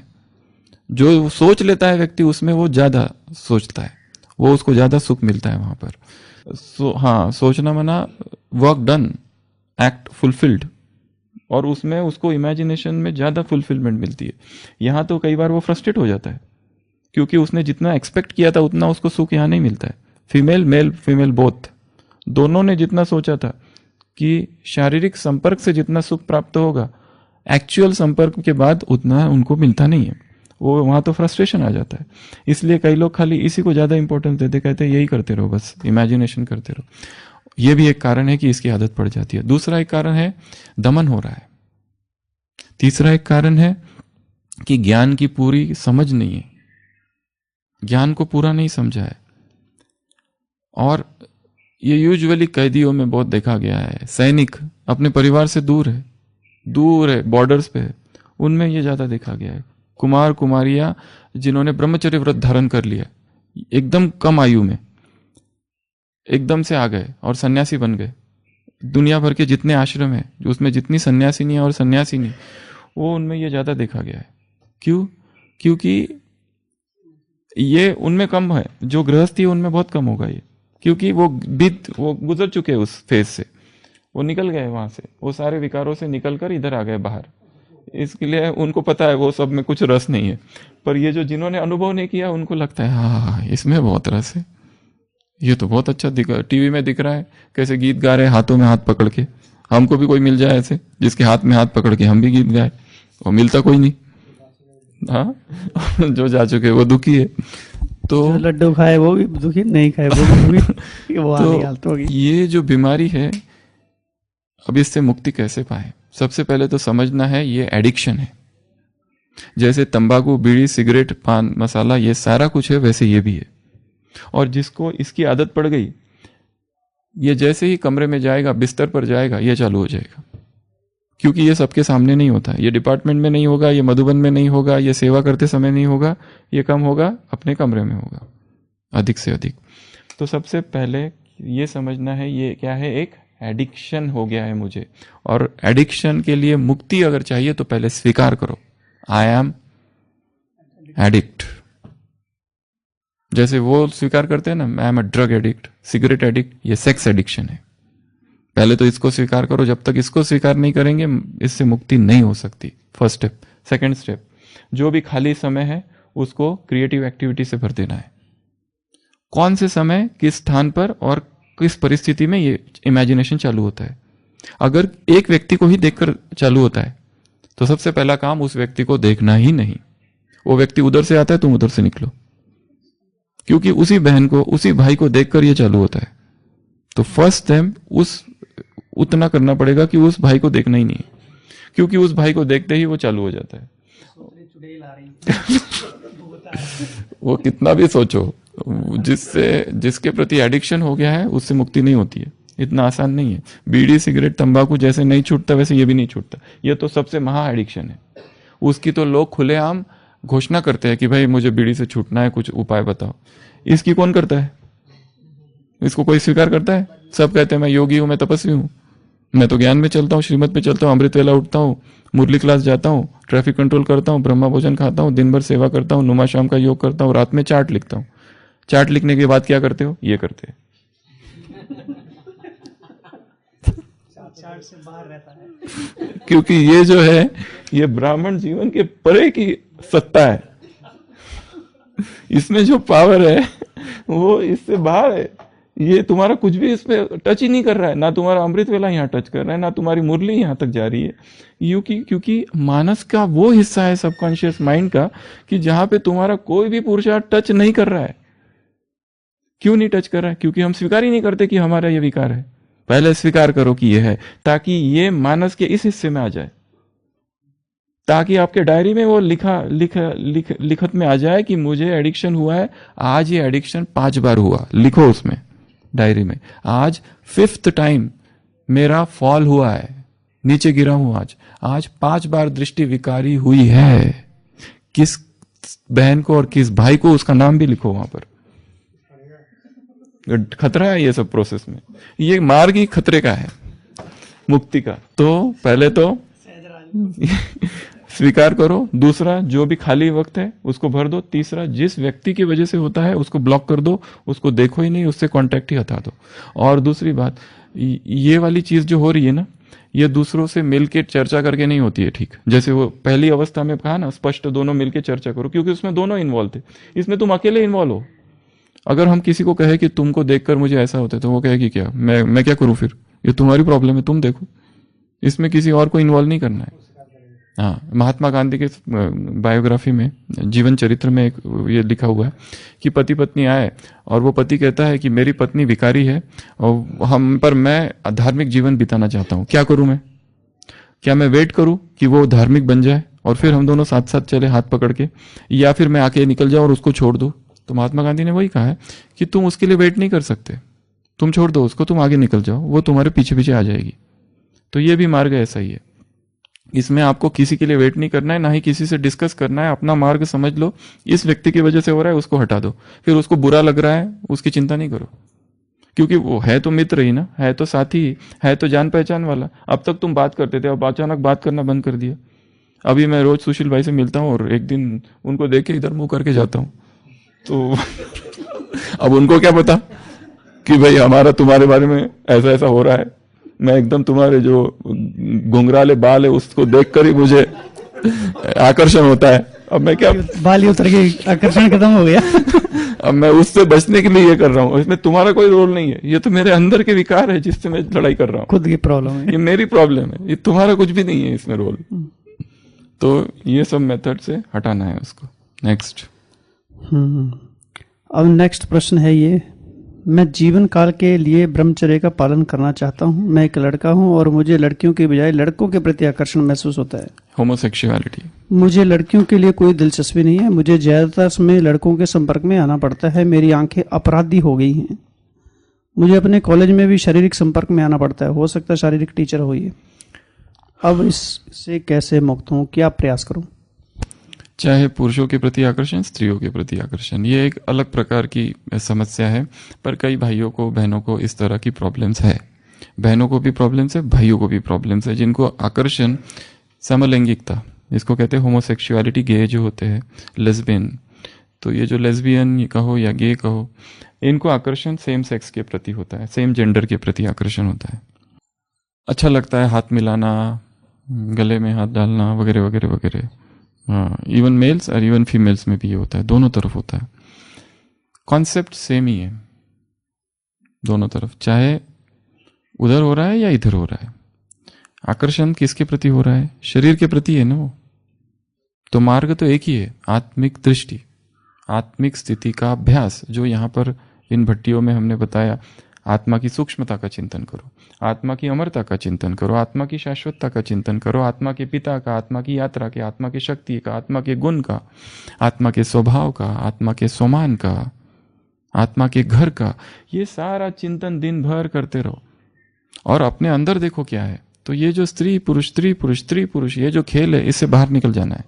जो सोच लेता है व्यक्ति उसमें वो ज्यादा सोचता है, वो उसको ज्यादा सुख मिलता है वहां पर। सोचना मना वर्क डन, एक्ट फुलफिल्ड, और उसमें उसको इमेजिनेशन में ज्यादा फुलफिलमेंट मिलती है। यहां तो कई बार वो फ्रस्ट्रेट हो जाता है, क्योंकि उसने जितना एक्सपेक्ट किया था उतना उसको सुख यहां नहीं मिलता है। मेल फीमेल बोथ, दोनों ने जितना सोचा था कि शारीरिक संपर्क से जितना सुख प्राप्त होगा, एक्चुअल संपर्क के बाद उतना उनको मिलता नहीं है। वो वहां तो फ्रस्ट्रेशन आ जाता है। इसलिए कई लोग खाली इसी को ज्यादा इंपॉर्टेंस देते, कहते हैं यही करते रहो, बस इमेजिनेशन करते रहो। ये भी एक कारण है कि इसकी आदत पड़ जाती है। दूसरा एक कारण है दमन हो रहा है। तीसरा एक कारण है कि ज्ञान की पूरी समझ नहीं है, ज्ञान को पूरा नहीं समझा है। और ये यूजुअली कैदियों में बहुत देखा गया है। सैनिक अपने परिवार से दूर है, बॉर्डर्स पे है, उनमें ये ज्यादा देखा गया है। कुमार कुमारियां जिन्होंने ब्रह्मचर्य व्रत धारण कर लिया, एकदम कम आयु में एकदम से आ गए और सन्यासी बन गए। दुनिया भर के जितने आश्रम है, उसमें जितनी सन्यासिनी और सन्यासी नहीं, वो उनमें ये ज्यादा देखा गया है। क्यों? क्योंकि ये उनमें कम है, जो गृहस्थी है उनमें बहुत कम होगा ये, क्योंकि वो गुजर चुके हैं उस फेज से, वो निकल गए वहां से, वो सारे विकारों से निकलकर इधर आ गए बाहर। इसके लिए उनको पता है वो सब में कुछ रस नहीं है। पर ये जो जिन्होंने अनुभव नहीं किया उनको लगता है हाँ इसमें बहुत रस है, ये तो बहुत अच्छा टीवी में दिख रहा है कैसे गीत गा रहे हैं हाथों में हाथ पकड़ के। हमको भी कोई मिल जाए ऐसे जिसके हाथ में हाथ पकड़ के हम भी गीत गाए, वो मिलता कोई नहीं। हाँ जो जा चुके वो दुखी है। तो लड्डू खाए वो भी दुखी, नहीं खाए वो भी दुखी। वो वाली हालत होगी। ये जो बीमारी है, अब इससे मुक्ति कैसे पाए? सबसे पहले तो समझना है ये एडिक्शन है। जैसे तंबाकू, बीड़ी, सिगरेट, पान मसाला ये सारा कुछ है, वैसे ये भी है। और जिसको इसकी आदत पड़ गई, ये जैसे ही कमरे में जाएगा, बिस्तर पर जाएगा, ये चालू हो जाएगा। क्योंकि ये सबके सामने नहीं होता, ये डिपार्टमेंट में नहीं होगा, ये मधुबन में नहीं होगा, ये सेवा करते समय नहीं होगा, ये कम होगा अपने कमरे में होगा अधिक से अधिक। तो सबसे पहले ये समझना है ये क्या है, एक एडिक्शन हो गया है मुझे। और एडिक्शन के लिए मुक्ति अगर चाहिए तो पहले स्वीकार करो, आई एम एडिक्ट। जैसे वो स्वीकार करते हैं ना, I am a drug addict, cigarette addict, ये सेक्स एडिक्शन है। पहले तो इसको स्वीकार करो, जब तक इसको स्वीकार नहीं करेंगे इससे मुक्ति नहीं हो सकती। First step. सेकंड स्टेप, जो भी खाली समय है उसको क्रिएटिव एक्टिविटी से भर देना है। कौन से समय, किस स्थान पर और किस परिस्थिति में ये इमेजिनेशन चालू होता है। अगर एक व्यक्ति को ही देखकर चालू होता है तो सबसे पहला काम उस व्यक्ति को देखना ही नहीं। वो व्यक्ति उधर से आता है, तुम उधर से निकलो, क्योंकि उसी बहन को, उसी भाई को देखकर ये चालू होता है। तो फर्स्ट टाइम उतना करना पड़ेगा कि उस भाई को देखना ही नहीं, क्योंकि उस भाई को देखते ही वो चालू हो जाता है। वो कितना भी सोचो, जिसके प्रति एडिक्शन हो गया है उससे मुक्ति नहीं होती है। इतना आसान नहीं है। बीड़ी, सिगरेट, तंबाकू जैसे नहीं छूटता वैसे ये भी नहीं छूटता। ये तो सबसे महा एडिक्शन है। उसकी तो लोग खुलेआम घोषणा करते हैं कि भाई मुझे बीड़ी से छूटना है, कुछ उपाय बताओ। इसकी कौन करता है? इसको कोई स्वीकार करता है? सब कहते हैं मैं योगी हूं, मैं तपस्वी हूं, मैं तो ज्ञान में चलता हूँ, श्रीमत पे चलता हूँ, अमृत वेला उठता हूँ, मुरली क्लास जाता हूँ, ट्रैफिक कंट्रोल करता हूँ, ब्रह्मा भोजन खाता हूँ, दिन भर सेवा करता हूँ, नुमा शाम का योग करता हूँ, रात में चार्ट लिखता हूँ। चार्ट लिखने के बाद क्या करते हो? ये करते हैं। चार्ट से बाहर रहता है। क्योंकि ये जो है ये ब्राह्मण जीवन के परे की सत्ता है। इसमें जो पावर है वो इससे बाहर है। ये तुम्हारा कुछ भी इस पे टच ही नहीं कर रहा है, ना तुम्हारा अमृत वेला यहाँ टच कर रहा है, ना तुम्हारी मुरली यहाँ तक जा रही है। क्योंकि मानस का वो हिस्सा है सबकॉन्शियस माइंड का कि जहां पे तुम्हारा कोई भी पुरुषार्थ टच नहीं कर रहा है। क्यों नहीं टच कर रहा है? क्योंकि हम स्वीकार ही नहीं करते कि हमारा ये विकार है। पहले स्वीकार करो कि ये है, ताकि ये मानस के इस हिस्से में आ जाए, ताकि आपके डायरी में वो लिखत में आ जाए कि मुझे एडिक्शन हुआ है। आज ये एडिक्शन 5 बार हुआ, लिखो उसमें डायरी में। आज 5th टाइम मेरा फॉल हुआ है, नीचे गिरा हूं। आज 5 बार दृष्टि विकारी हुई है। किस बहन को और किस भाई को, उसका नाम भी लिखो वहां पर। खतरा है ये सब प्रोसेस में। ये मार्ग ही खतरे का है, मुक्ति का। तो पहले तो स्वीकार करो। दूसरा, जो भी खाली वक्त है उसको भर दो। तीसरा, जिस व्यक्ति की वजह से होता है उसको ब्लॉक कर दो, उसको देखो ही नहीं, उससे कांटेक्ट ही हटा दो। और दूसरी बात, ये वाली चीज जो हो रही है ना, ये दूसरों से मिलके चर्चा करके नहीं होती है। ठीक जैसे वो पहली अवस्था में कहा ना, स्पष्ट दोनों मिलके चर्चा करो, क्योंकि उसमें दोनों इन्वॉल्व थे। इसमें तुम अकेले इन्वॉल्व हो। अगर हम किसी को कहे कि तुमको देखकर मुझे ऐसा होता है, तो वो कहेगी क्या, मैं क्या करूं फिर? ये तुम्हारी प्रॉब्लम है, तुम देखो। इसमें किसी और को इन्वॉल्व नहीं करना है। हाँ, महात्मा गांधी के बायोग्राफी में, जीवन चरित्र में एक ये लिखा हुआ है कि पति पत्नी आए और वो पति कहता है कि मेरी पत्नी विकारी है और मैं धार्मिक जीवन बिताना चाहता हूँ, क्या करूं मैं? क्या मैं वेट करूं कि वो धार्मिक बन जाए और फिर हम दोनों साथ साथ चले हाथ पकड़ के, या फिर मैं आके निकल जाऊं और उसको छोड़ दूं? तो महात्मा गांधी ने वही कहा है कि तुम उसके लिए वेट नहीं कर सकते, तुम छोड़ दो उसको, तुम आगे निकल जाओ, वो तुम्हारे पीछे पीछे आ जाएगी। तो ये भी मार्ग ऐसा ही है। इसमें आपको किसी के लिए वेट नहीं करना है, ना ही किसी से डिस्कस करना है। अपना मार्ग समझ लो, इस व्यक्ति की वजह से हो रहा है, उसको हटा दो। फिर उसको बुरा लग रहा है, उसकी चिंता नहीं करो, क्योंकि वो है तो मित्र ही ना, है तो साथी ही, है तो जान पहचान वाला। अब तक तुम बात करते थे, अब अचानक बात करना बंद कर दिया। अभी मैं रोज सुशील भाई से मिलता हूँ और एक दिन उनको देख के इधर मुंह करके जाता हूँ। तो अब उनको क्या पता कि भाई हमारा तुम्हारे बारे में ऐसा ऐसा हो रहा है। मैं एकदम तुम्हारे जो घुंघराले बाल है उसको देखकर ही मुझे आकर्षण होता है। अब मैं क्या, बाल ही उतर गए, आकर्षण खत्म हो गया। अब मैं उससे बचने के लिए ये कर रहा हूँ। इसमें तुम्हारा कोई रोल नहीं है, ये तो मेरे अंदर के विकार है जिससे मैं लड़ाई कर रहा हूँ। खुद की प्रॉब्लम है, ये मेरी प्रॉब्लम है, ये तुम्हारा कुछ भी नहीं है इसमें रोल। तो ये सब मेथड से हटाना है उसको। नेक्स्ट। अब नेक्स्ट प्रश्न है ये, मैं जीवन काल के लिए ब्रह्मचर्य का पालन करना चाहता हूँ। मैं एक लड़का हूँ और मुझे लड़कियों के बजाय लड़कों के प्रति आकर्षण महसूस होता है। होमोसेक्सुअलिटी। मुझे लड़कियों के लिए कोई दिलचस्पी नहीं है। मुझे ज्यादातर समय लड़कों के संपर्क में आना पड़ता है। मेरी आंखें अपराधी हो गई हैं। मुझे अपने कॉलेज में भी शारीरिक संपर्क में आना पड़ता है। हो सकता है शारीरिक टीचर हो ये। अब इससे कैसे मुक्त हूँ, क्या प्रयास करूँ? चाहे पुरुषों के प्रति आकर्षण, स्त्रियों के प्रति आकर्षण, ये एक अलग प्रकार की समस्या है। पर कई भाइयों को, बहनों को इस तरह की प्रॉब्लम्स है। बहनों को भी प्रॉब्लम्स है, भाइयों को भी प्रॉब्लम्स है, जिनको आकर्षण, समलैंगिकता, इसको कहते हैं होमोसेक्सुअलिटी, गे जो होते हैं, लेस्बियन। तो ये जो लेस्बियन कहो या गे कहो, इनको आकर्षण सेम सेक्स के प्रति होता है, सेम जेंडर के प्रति आकर्षण होता है। अच्छा लगता है हाथ मिलाना, गले में हाथ डालना वगैरह वगैरह वगैरह। हाँ, इवन मेल्स और इवन फीमेल्स में भी ये होता है, दोनों तरफ होता है। कॉन्सेप्ट सेम ही है दोनों तरफ, चाहे उधर हो रहा है या इधर हो रहा है। आकर्षण किसके प्रति हो रहा है? शरीर के प्रति है ना वो। तो मार्ग तो एक ही है, आत्मिक दृष्टि, आत्मिक स्थिति का अभ्यास, जो यहाँ पर इन भट्टियों में हमने बताया। आत्मा की सूक्ष्मता का चिंतन करो, आत्मा की अमरता का चिंतन करो, आत्मा की शाश्वतता का चिंतन करो, आत्मा के पिता का, आत्मा की यात्रा के, आत्मा की शक्ति का, आत्मा के गुण का, आत्मा के स्वभाव का, आत्मा के स्वमान का, आत्मा के घर का। ये सारा चिंतन दिन भर करते रहो और अपने अंदर देखो क्या है। तो ये जो स्त्री पुरुष, स्त्री पुरुष, स्त्री पुरुष, ये जो खेल है, इससे बाहर निकल जाना है।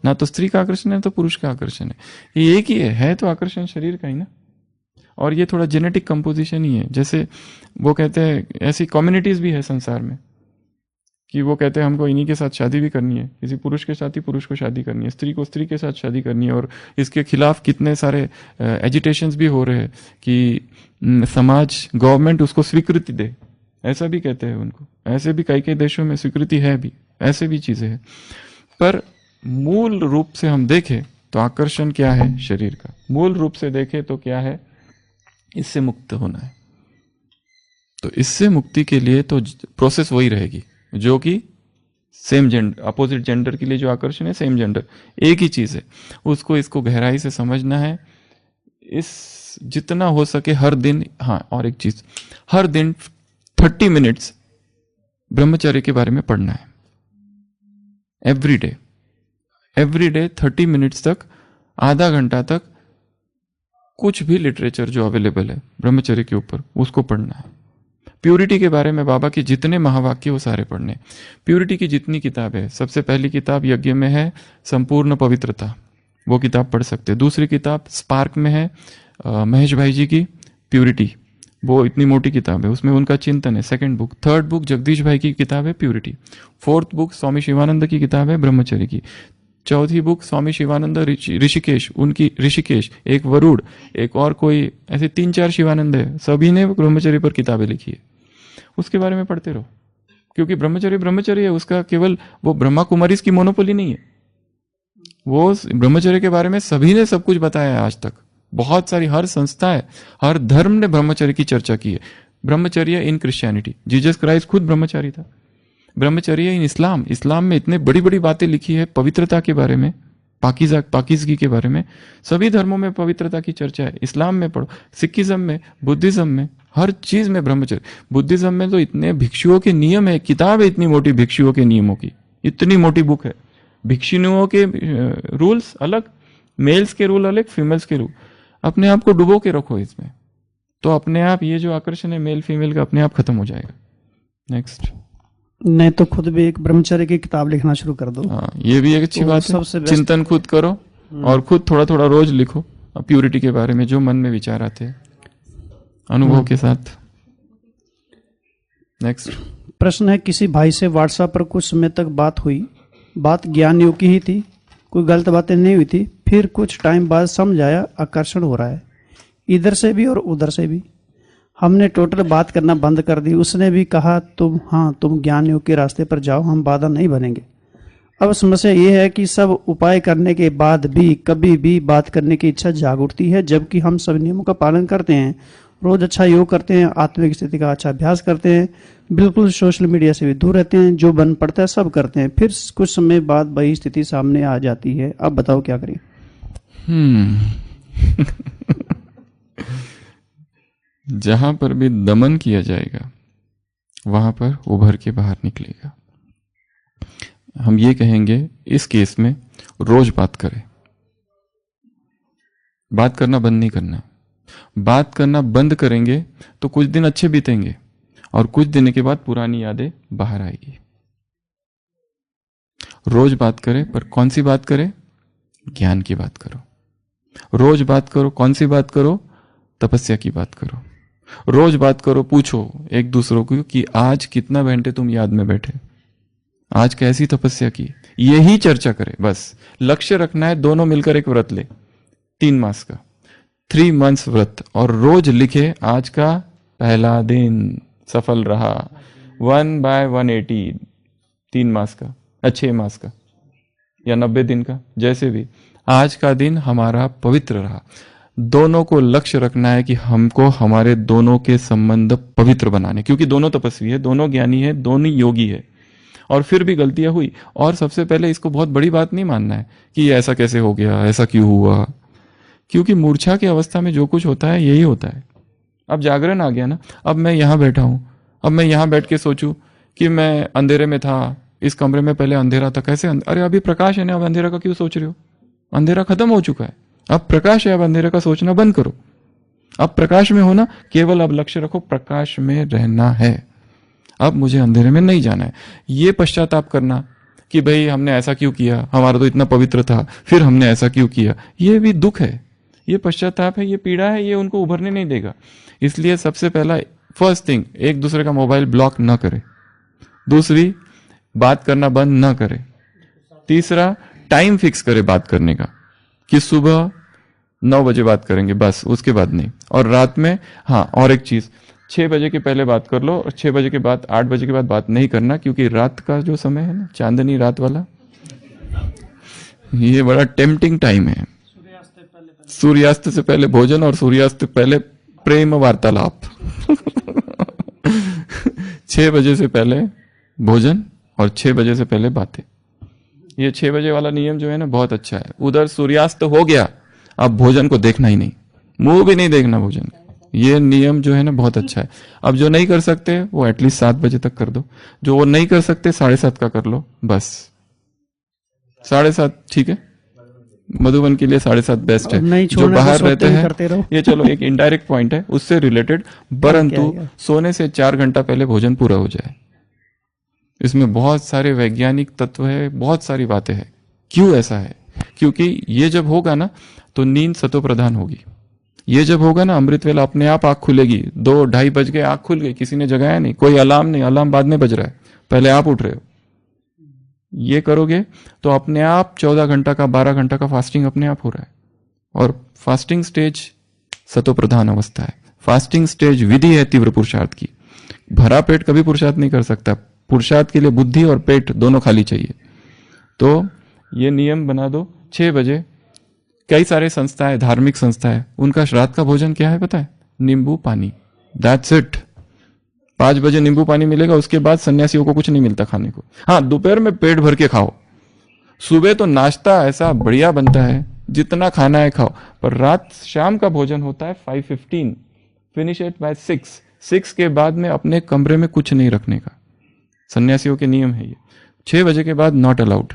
ना तो स्त्री का आकर्षण है तो पुरुष का आकर्षण है, ये एक ही है तो आकर्षण शरीर का ही ना। और ये थोड़ा जेनेटिक कंपोजिशन ही है। जैसे वो कहते हैं, ऐसी कम्युनिटीज भी है संसार में कि वो कहते हैं हमको इन्हीं के साथ शादी भी करनी है, किसी पुरुष के साथ ही पुरुष को शादी करनी है, स्त्री को स्त्री के साथ शादी करनी है। और इसके खिलाफ कितने सारे एजिटेशंस भी हो रहे हैं कि समाज, गवर्नमेंट उसको स्वीकृति दे, ऐसा भी कहते हैं उनको। ऐसे भी कई कई देशों में स्वीकृति है भी, ऐसे भी चीजें हैं। पर मूल रूप से हम देखें तो आकर्षण क्या है शरीर का, मूल रूप से देखें तो क्या है, इससे मुक्त होना है। तो इससे मुक्ति के लिए तो प्रोसेस वही रहेगी जो कि सेम जेंडर, अपोजिट जेंडर के लिए जो आकर्षण है, सेम जेंडर एक ही चीज है, उसको इसको गहराई से समझना है। इस जितना हो सके हर दिन, हाँ और एक चीज, हर दिन 30 मिनट्स ब्रह्मचर्य के बारे में पढ़ना है। एवरी डे 30 मिनट्स तक, आधा घंटा तक कुछ भी लिटरेचर जो अवेलेबल है ब्रह्मचर्य के ऊपर, उसको पढ़ना है। प्यूरिटी के बारे में बाबा के जितने महावाक्य वो सारे पढ़ने। प्यूरिटी की जितनी किताब है, सबसे पहली किताब यज्ञ में है संपूर्ण पवित्रता, वो किताब पढ़ सकते हैं। दूसरी किताब स्पार्क में है महेश भाई जी की प्यूरिटी, वो इतनी मोटी किताब है, उसमें उनका चिंतन है। Second book, third book Jagdish भाई की किताब है प्यूरिटी। फोर्थ बुक स्वामी शिवानंद की किताब है ब्रह्मचर्य की। चौथी बुक स्वामी शिवानंद ऋषिकेश, उनकी ऋषिकेश, एक वरुड़, एक और कोई, ऐसे 3-4 शिवानंद है, सभी ने ब्रह्मचर्य पर किताबें लिखी है। उसके बारे में पढ़ते रहो, क्योंकि ब्रह्मचर्य है, उसका केवल वो ब्रह्मा कुमारीज की मोनोपोली नहीं है। वो ब्रह्मचर्य के बारे में सभी ने सब कुछ बताया है आज तक। बहुत सारी, हर संस्था है, हर धर्म ने ब्रह्मचर्य की चर्चा की है। ब्रह्मचर्य इन क्रिश्चियनिटी, जीसस क्राइस्ट खुद ब्रह्मचारी था। ब्रह्मचर्य इन इस्लाम में इतने बड़ी बड़ी बातें लिखी है पवित्रता के बारे में, पाकीज़गी के बारे में। सभी धर्मों में पवित्रता की चर्चा है। इस्लाम में पढ़ो, सिखिज्म में, बुद्धिज्म में, हर चीज में ब्रह्मचर्य। बुद्धिज्म में तो इतने भिक्षुओं के नियम है, किताब है इतनी मोटी भिक्षुओं के नियमों की, इतनी मोटी बुक है। भिक्षुओं के रूल्स अलग, मेल्स के रूल अलग, फीमेल्स के रूल। अपने आप को डुबो के रखो इसमें, तो अपने आप ये जो आकर्षण है मेल फीमेल का अपने आप खत्म हो जाएगा। नेक्स्ट। नहीं तो खुद भी एक ब्रह्मचर्य की किताब लिखना शुरू कर दो। हाँ, ये भी एक अच्छी तो बात है। चिंतन खुद करो और खुद थोड़ा थोड़ा रोज लिखो प्यूरिटी के बारे में, जो मन में विचार आते हैं अनुभव के साथ। नेक्स्ट प्रश्न है, किसी भाई से व्हाट्सएप पर कुछ समय तक बात हुई, बात ज्ञान योग की ही थी, कोई गलत बातें नहीं हुई थी, फिर कुछ टाइम बाद समझ आया आकर्षण हो रहा है, इधर से भी और उधर से भी। हमने टोटल बात करना बंद कर दी। उसने भी कहा तुम ज्ञान योग के रास्ते पर जाओ, हम बाधा नहीं बनेंगे। अब समस्या ये है कि सब उपाय करने के बाद भी कभी भी बात करने की इच्छा जाग उठती है, जबकि हम सब नियमों का पालन करते हैं, रोज अच्छा योग करते हैं, आत्मिक स्थिति का अच्छा अभ्यास करते हैं, बिल्कुल सोशल मीडिया से भी दूर रहते हैं, जो बन पड़ता है सब करते हैं, फिर कुछ समय बाद वही स्थिति सामने आ जाती है। अब बताओ क्या करें? जहां पर भी दमन किया जाएगा वहां पर उभर के बाहर निकलेगा। हम ये कहेंगे इस केस में रोज बात करें, बात करना बंद नहीं करना। बात करना बंद करेंगे तो कुछ दिन अच्छे बीतेंगे और कुछ दिन के बाद पुरानी यादें बाहर आएगी। रोज बात करें, पर कौन सी बात करें? ज्ञान की बात करो। रोज बात करो, कौन सी बात करो? तपस्या की बात करो। रोज बात करो, पूछो एक दूसरों को कि आज कितना घंटे तुम याद में बैठे, आज कैसी तपस्या की, यही चर्चा करें। बस लक्ष्य रखना है, दोनों मिलकर एक व्रत ले 3 मास का, 3 मंथ्स व्रत, और रोज लिखे आज का पहला दिन सफल रहा 1/180, 3 मास का, 6 मास का या 90 दिन का, जैसे भी आज का दिन हमारा पवित्र रहा। दोनों को लक्ष्य रखना है कि हमको हमारे दोनों के संबंध पवित्र बनाने, क्योंकि दोनों तपस्वी है, दोनों ज्ञानी है, दोनों योगी है, और फिर भी गलतियां हुई। और सबसे पहले इसको बहुत बड़ी बात नहीं मानना है कि ऐसा कैसे हो गया, ऐसा क्यों हुआ, क्योंकि मूर्छा की अवस्था में जो कुछ होता है यही होता है। अब जागरण आ गया ना, अब मैं यहां बैठा हूं, अब मैं यहां बैठ के सोचूं कि मैं अंधेरे में था, इस कमरे में पहले अंधेरा था, कैसे अरे अभी प्रकाश है ना, अब अंधेरा का क्यों सोच रहे हो? अंधेरा खत्म हो चुका है, अब प्रकाश है, अब अंधेरे का सोचना बंद करो, अब प्रकाश में हो ना, केवल अब लक्ष्य रखो प्रकाश में रहना है, अब मुझे अंधेरे में नहीं जाना है। ये पश्चाताप करना कि भाई हमने ऐसा क्यों किया, हमारा तो इतना पवित्र था, फिर हमने ऐसा क्यों किया, ये भी दुख है, ये पश्चाताप है, ये पीड़ा है, ये उनको उभरने नहीं देगा। इसलिए सबसे पहला फर्स्ट थिंग, एक दूसरे का मोबाइल ब्लॉक न करे। दूसरी, बात करना बंद न करे। तीसरा, टाइम फिक्स करे बात करने का कि सुबह 9 बजे बात करेंगे, बस उसके बाद नहीं। और रात में, हाँ, और एक चीज, 6 बजे के पहले बात कर लो, और 6 बजे के बाद 8 बजे के बाद बात नहीं करना, क्योंकि रात का जो समय है ना, चांदनी रात वाला, ये बड़ा टेम्पटिंग टाइम है। सूर्यास्त से पहले भोजन और सूर्यास्त से पहले प्रेम वार्तालाप 6 बजे से पहले भोजन और 6 बजे से पहले बातें। ये 6 बजे वाला नियम जो है ना, बहुत अच्छा है। उधर सूर्यास्त हो गया, अब भोजन को देखना ही नहीं, मुंह भी नहीं देखना भोजन। ये नियम जो है ना बहुत अच्छा है। अब जो नहीं कर सकते वो एटलीस्ट 7 बजे तक कर दो, जो वो नहीं कर सकते 7:30 का कर लो, बस 7:30 ठीक है। मधुबन के लिए 7:30 बेस्ट है। जो बाहर रहते हैं, ये चलो एक इनडायरेक्ट पॉइंट है उससे रिलेटेड, परंतु सोने से 4 घंटा पहले भोजन पूरा हो जाए। इसमें बहुत सारे वैज्ञानिक तत्व है, बहुत सारी बातें हैं। क्यों ऐसा है? क्योंकि ये जब होगा ना तो नींद सतो प्रधान होगी। ये जब होगा ना, अमृत वेला अपने आप आंख खुलेगी। 2-2:30 बज गए, आंख खुल गई, किसी ने जगाया नहीं, कोई अलार्म नहीं, अलार्म बाद में बज रहा है, पहले आप उठ रहे हो। ये करोगे तो अपने आप 14 घंटा का, 12 घंटा का फास्टिंग अपने आप हो रहा है। और फास्टिंग स्टेज सतो प्रधान अवस्था है। फास्टिंग स्टेज विधि है तीव्र पुरुषार्थ की। भरा पेट कभी पुरुषार्थ नहीं कर सकता। पुरुषार्थ के लिए बुद्धि और पेट दोनों खाली चाहिए। तो ये नियम बना दो 6 बजे। कई सारे संस्थाएं, धार्मिक संस्थाएं, उनका रात का भोजन क्या है पता है? नींबू पानी, दैट्स इट। 5 बजे नींबू पानी मिलेगा, उसके बाद सन्यासियों को कुछ नहीं मिलता खाने को। हाँ, दोपहर में पेट भर के खाओ। सुबह तो नाश्ता ऐसा बढ़िया बनता है, जितना खाना है खाओ, पर रात शाम का भोजन होता है 5:15, फिनिश इट बाय 6। 6 के बाद में अपने कमरे में कुछ नहीं रखने का, सन्यासियों के नियम है ये। 6 बजे के बाद नॉट अलाउड।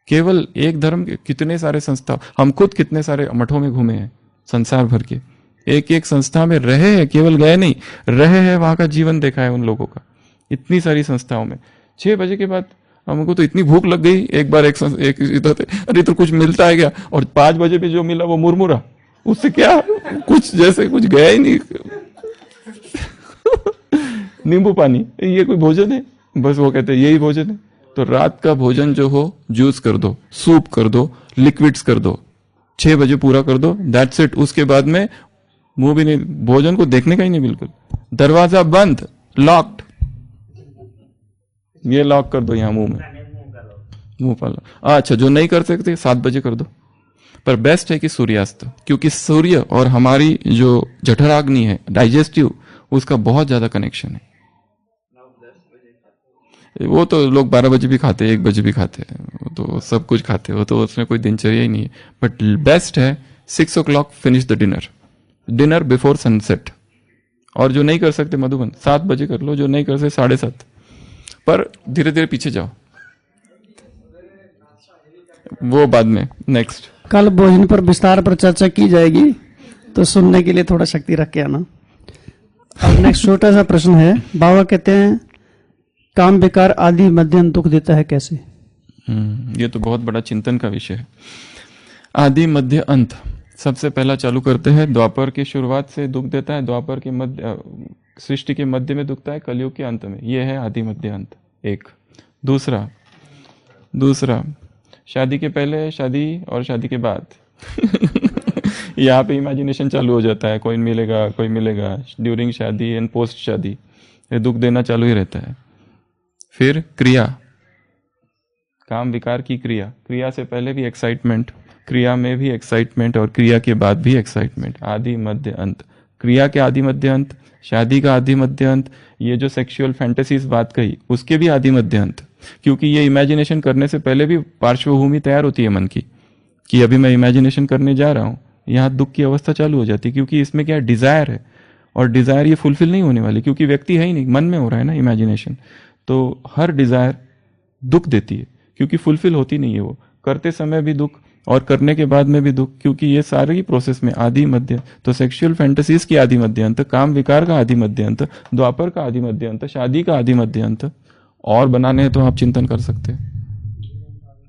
केवल एक धर्म के कितने सारे संस्था, हम खुद कितने सारे मठों में घूमे हैं संसार भर के, एक एक संस्था में रहे हैं, केवल गए नहीं, रहे हैं, वहां का जीवन देखा है उन लोगों का, इतनी सारी संस्थाओं में। 6 बजे के बाद हमको तो इतनी भूख लग गई, एक बार एक इधर थे, अरे तो कुछ मिलता है क्या? और 5 बजे भी जो मिला वो मुरमुरा, उससे क्या कुछ, जैसे कुछ गया ही नहीं। नींबू पानी, ये कोई भोजन है? बस वो कहते हैं यही भोजन है। तो रात का भोजन जो हो, जूस कर दो, सूप कर दो, लिक्विड्स कर दो, 6 बजे पूरा कर दो, दैट्स इट। उसके बाद में मुंह भी नहीं, भोजन को देखने का ही नहीं, बिल्कुल। दरवाजा बंद, लॉक्ड, ये लॉक कर दो यहाँ मुंह में, मुंह पर। अच्छा, जो नहीं कर सकते 7 बजे कर दो। पर बेस्ट है कि सूर्यास्त, क्योंकि सूर्य और हमारी जो जठराग्नि है, डाइजेस्टिव, उसका बहुत ज्यादा कनेक्शन है। वो तो लोग 12 बजे भी खाते हैं, 1 बजे भी खाते हैं, वो तो सब कुछ खाते हैं, वो तो उसमें कोई दिनचर्या ही नहीं है। बट बेस्ट है 6 o'clock finish the dinner, dinner before sunset. और जो नहीं कर सकते मधुबन 7 बजे कर लो, जो नहीं कर सकते 7:30, पर धीरे धीरे पीछे जाओ, वो बाद में। नेक्स्ट, कल भोजन पर विस्तार पर चर्चा की जाएगी, तो सुनने के लिए थोड़ा शक्ति रख के आना। अब नेक्स्ट छोटा सा प्रश्न है, बाबा कहते हैं काम विकार आदि मध्यम दुख देता है कैसे? ये तो बहुत बड़ा चिंतन का विषय है। आदि मध्य अंत, सबसे पहला चालू करते हैं। द्वापर की शुरुआत से दुख देता है, द्वापर के मध्य, सृष्टि के मध्य में दुखता है, कलयुग के अंत में। यह है आदि मध्य अंत, एक। दूसरा शादी के पहले, शादी और शादी के बाद यहाँ पे इमेजिनेशन चालू हो जाता है, कोई मिलेगा ड्यूरिंग शादी एंड पोस्ट शादी, ये दुख देना चालू ही रहता है। फिर क्रिया, काम विकार की क्रिया से पहले भी एक्साइटमेंट, क्रिया में भी एक्साइटमेंट, और क्रिया के बाद भी एक्साइटमेंट। आदि मध्य अंत, क्रिया के आदि मध्य अंत, शादी का आदि मध्य अंत, ये जो सेक्सुअल फैंटेसीज बात कही उसके भी आदि मध्य अंत। क्योंकि ये इमेजिनेशन करने से पहले भी पार्श्वभूमि तैयार होती है मन की, कि अभी मैं इमेजिनेशन करने जा रहा हूँ, यहाँ दुख की अवस्था चालू हो जाती है। क्योंकि इसमें क्या डिजायर है, और डिजायर ये फुलफिल नहीं होने वाली, क्योंकि व्यक्ति है ही नहीं, मन में हो रहा है ना इमेजिनेशन। तो हर डिजायर दुख देती है, क्योंकि फुलफिल होती नहीं है वो, करते समय भी दुख और करने के बाद में भी दुख, क्योंकि ये सारी प्रोसेस में आदि मध्य। तो सेक्सुअल फैंटेसीज की आदि मध्य अंत, काम विकार का आदि मध्य अंत, द्वापर का आदि मध्य अंत, शादी का आदि मध्य अंत, और बनाने हैं तो आप चिंतन कर सकते हैं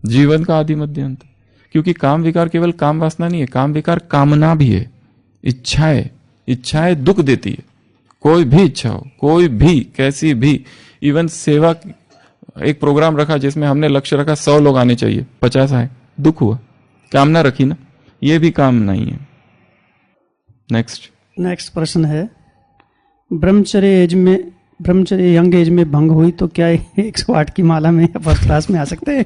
जीवन का आदि मध्य अंत। क्योंकि काम विकार केवल काम वासना नहीं है, काम विकार कामना भी है, इच्छाएं दुख देती है। कोई भी इच्छा हो, कोई भी, कैसी भी, इवन सेवा, एक प्रोग्राम रखा जिसमें हमने लक्ष्य रखा 100 लोग आने चाहिए, 50 आए, दुख हुआ, कामना रखी ना, ये भी काम नहीं है। नेक्स्ट प्रश्न है, ब्रह्मचर्य यंग एज में भंग हुई तो क्या 108 की माला में फर्स्ट क्लास में आ सकते हैं?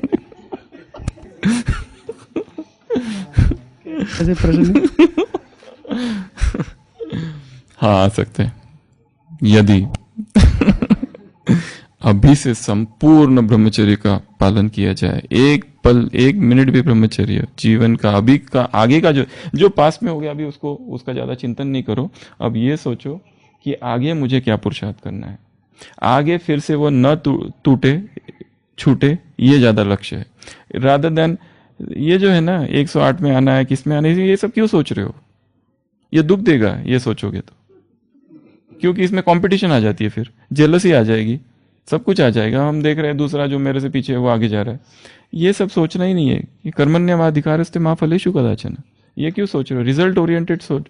ऐसे प्रश्न हाँ, आ सकते हैं, यदि अभी से संपूर्ण ब्रह्मचर्य का पालन किया जाए। एक पल, 1 मिनट भी ब्रह्मचर्य जीवन का, अभी का, आगे का जो पास में हो गया, अभी उसका ज्यादा चिंतन नहीं करो। अब ये सोचो कि आगे मुझे क्या पुरुषार्थ करना है, आगे फिर से वो न टूटे छूटे, ये ज्यादा लक्ष्य है, रादर देन ये जो है ना 108 में आना है, किस में आना है, ये सब क्यों सोच रहे हो? ये दुख देगा ये सोचोगे तो, क्योंकि इसमें कंपटीशन आ जाती है, फिर जेलसी आ जाएगी, सब कुछ आ जाएगा। हम देख रहे हैं दूसरा जो मेरे से पीछे है वो आगे जा रहा है, ये सब सोचना ही नहीं है कि कर्मण्येवाधिकारस्ते मा फलेषु कदाचन, ये क्यों सोच रहे हो? रिजल्ट ओरिएंटेड सोच,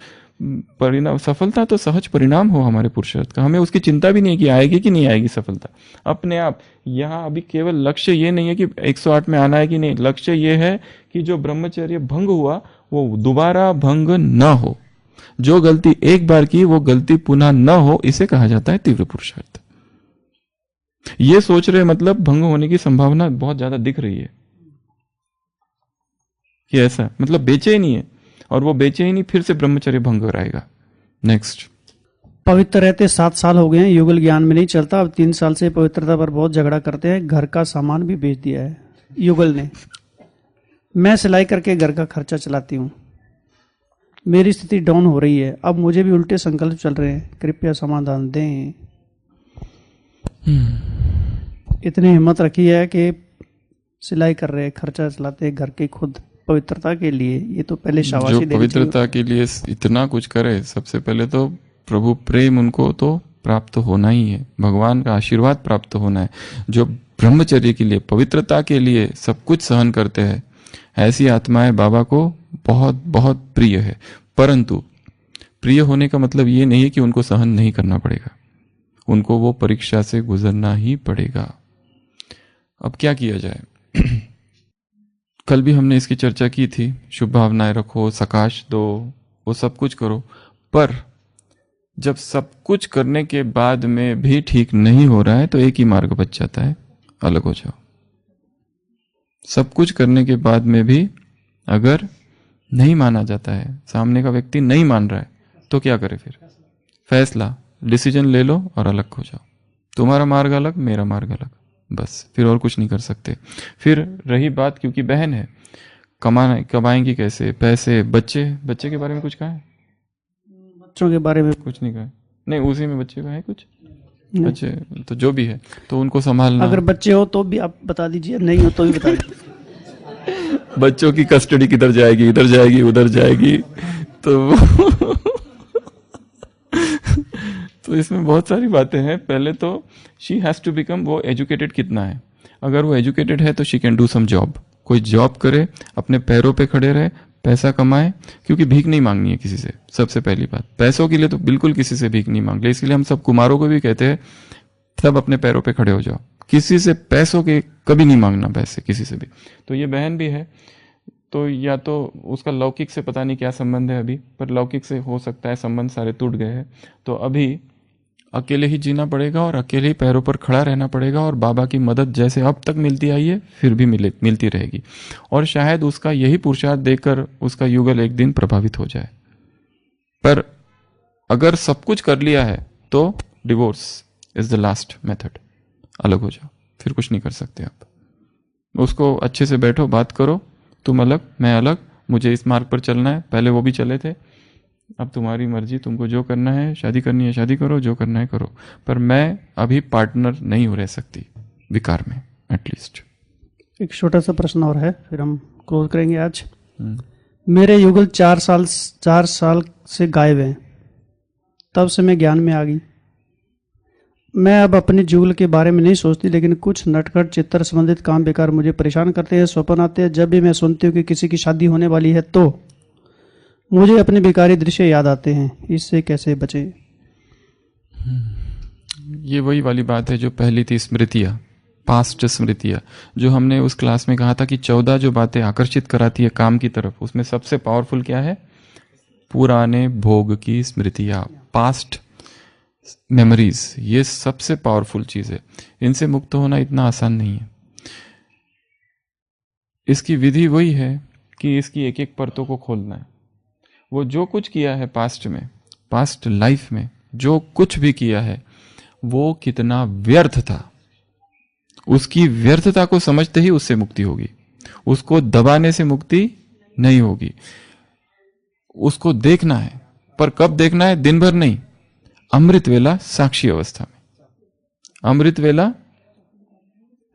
परिणाम, सफलता तो सहज परिणाम हो हमारे पुरुषार्थ का, हमें उसकी चिंता भी नहीं है कि आएगी कि नहीं आएगी सफलता, अपने आप। यहाँ अभी केवल लक्ष्य ये नहीं है कि 108 में आना है कि नहीं, लक्ष्य ये है कि जो ब्रह्मचर्य भंग हुआ वो दोबारा भंग न हो, जो गलती एक बार की वो गलती पुनः न हो, इसे कहा जाता है तीव्र पुरुषार्थ। ये सोच रहे मतलब भंग होने की संभावना बहुत ज्यादा दिख रही है कि ऐसा, मतलब बेचे ही नहीं है, और वो बेचे ही नहीं, फिर से ब्रह्मचर्य भंग कराएगा। नेक्स्ट, पवित्र रहते 7 साल हो गए हैं, युगल ज्ञान में नहीं चलता, अब 3 साल से पवित्रता पर बहुत झगड़ा करते हैं, घर का सामान भी बेच दिया है युगल ने। मैं सिलाई करके घर का खर्चा चलाती हूँ, मेरी स्थिति डाउन हो रही है, अब मुझे भी उल्टे संकल्प चल रहे हैं, कृपया समाधान दें। इतनी हिम्मत रखी है कि सिलाई कर रहे, खर्चा चलाते घर के खुद, पवित्रता के लिए। ये तो पहले शाबाशी जो पवित्रता के लिए इतना कुछ करे, सबसे पहले तो प्रभु प्रेम उनको तो प्राप्त होना ही है, भगवान का आशीर्वाद प्राप्त होना है। जो ब्रह्मचर्य के लिए, पवित्रता के लिए सब कुछ सहन करते हैं, ऐसी आत्माएं बाबा को बहुत बहुत प्रिय है। परंतु प्रिय होने का मतलब ये नहीं है कि उनको सहन नहीं करना पड़ेगा, उनको वो परीक्षा से गुजरना ही पड़ेगा। अब क्या किया जाए? कल भी हमने इसकी चर्चा की थी, शुभ भावनाएं रखो, सकाश दो, वो सब कुछ करो, पर जब सब कुछ करने के बाद में भी ठीक नहीं हो रहा है तो एक ही मार्ग बच जाता है, अलग हो जाओ। सब कुछ करने के बाद में भी अगर नहीं माना जाता है, सामने का व्यक्ति नहीं मान रहा है, तो क्या करे फिर? फैसला, डिसीजन ले लो और अलग हो जाओ। तुम्हारा मार्ग अलग, मेरा मार्ग अलग, बस फिर और कुछ नहीं कर सकते। फिर रही बात, क्योंकि बहन है, कमाएंगी कैसे पैसे? बच्चे के बारे में कुछ कहा है? बच्चों के बारे में कुछ नहीं कहा। नहीं, उसी में बच्चे का है कुछ? बच्चे तो जो भी है, तो उनको संभालना। अगर बच्चे हो तो भी आप बता दीजिए, नहीं हो तो भी बता दीजिए। बच्चों की कस्टडी किधर जाएगी? इधर जाएगी, उधर जाएगी, तो इसमें बहुत सारी बातें हैं। पहले तो शी हैज टू बिकम, वो एजुकेटेड कितना है। अगर वो एजुकेटेड है तो she can do some job, कोई जॉब करे, अपने पैरों पे खड़े रहे, पैसा कमाए, क्योंकि भीख नहीं मांगनी है किसी से। सबसे पहली बात, पैसों के लिए तो बिल्कुल किसी से भीख नहीं मांग ले। इसलिए हम सब कुमारों को भी कहते हैं सब अपने पैरों पे खड़े हो जाओ, किसी से पैसों के कभी नहीं मांगना, पैसे किसी से भी। तो ये बहन भी है, तो या तो उसका लौकिक से पता नहीं क्या संबंध है अभी, पर लौकिक से हो सकता है संबंध सारे टूट गए हैं, तो अभी अकेले ही जीना पड़ेगा और अकेले ही पैरों पर खड़ा रहना पड़ेगा। और बाबा की मदद जैसे अब तक मिलती आई है फिर भी मिलती रहेगी। और शायद उसका यही पुरुषार्थ देकर उसका युगल एक दिन प्रभावित हो जाए। पर अगर सब कुछ कर लिया है तो divorce is the last method, अलग हो जाओ, फिर कुछ नहीं कर सकते आप। उसको अच्छे से बैठो, बात करो, तुम अलग मैं अलग, मुझे इस मार्ग पर चलना है, पहले वो भी चले थे, अब तुम्हारी मर्जी, तुमको जो करना है, शादी करनी है शादी करो, जो करना है करो, पर मैं अभी पार्टनर नहीं हो रह सकती विकार में, एटलीस्ट। एक छोटा सा प्रश्न और है, फिर हम क्लोज करेंगे आज। मेरे युगल 4 साल से गायब हैं, तब से मैं ज्ञान में आ गई। मैं अब अपने जुगल के बारे में नहीं सोचती, लेकिन कुछ नटखट चित्र संबंधित काम बेकार मुझे परेशान करते हैं। स्वप्न आते हैं, जब भी मैं सुनती हूँ कि किसी की शादी होने वाली है तो मुझे अपने बेकारी दृश्य याद आते हैं। इससे कैसे बचे? ये वही वाली बात है जो पहली थी, स्मृतियाँ, पास्ट स्मृतियाँ, जो हमने उस क्लास में कहा था कि 14 जो बातें आकर्षित कराती है काम की तरफ, उसमें सबसे पावरफुल क्या है? पुराने भोग की स्मृतियाँ, पास्ट मेमोरीज, ये सबसे पावरफुल चीज है। इनसे मुक्त होना इतना आसान नहीं है। इसकी विधि वही है कि इसकी एक एक परतों को खोलना है। वो जो कुछ किया है पास्ट में, पास्ट लाइफ में जो कुछ भी किया है, वो कितना व्यर्थ था, उसकी व्यर्थता को समझते ही उससे मुक्ति होगी। उसको दबाने से मुक्ति नहीं होगी। उसको देखना है, पर कब देखना है? दिन भर नहीं, अमृत वेला साक्षी अवस्था में। अमृत वेला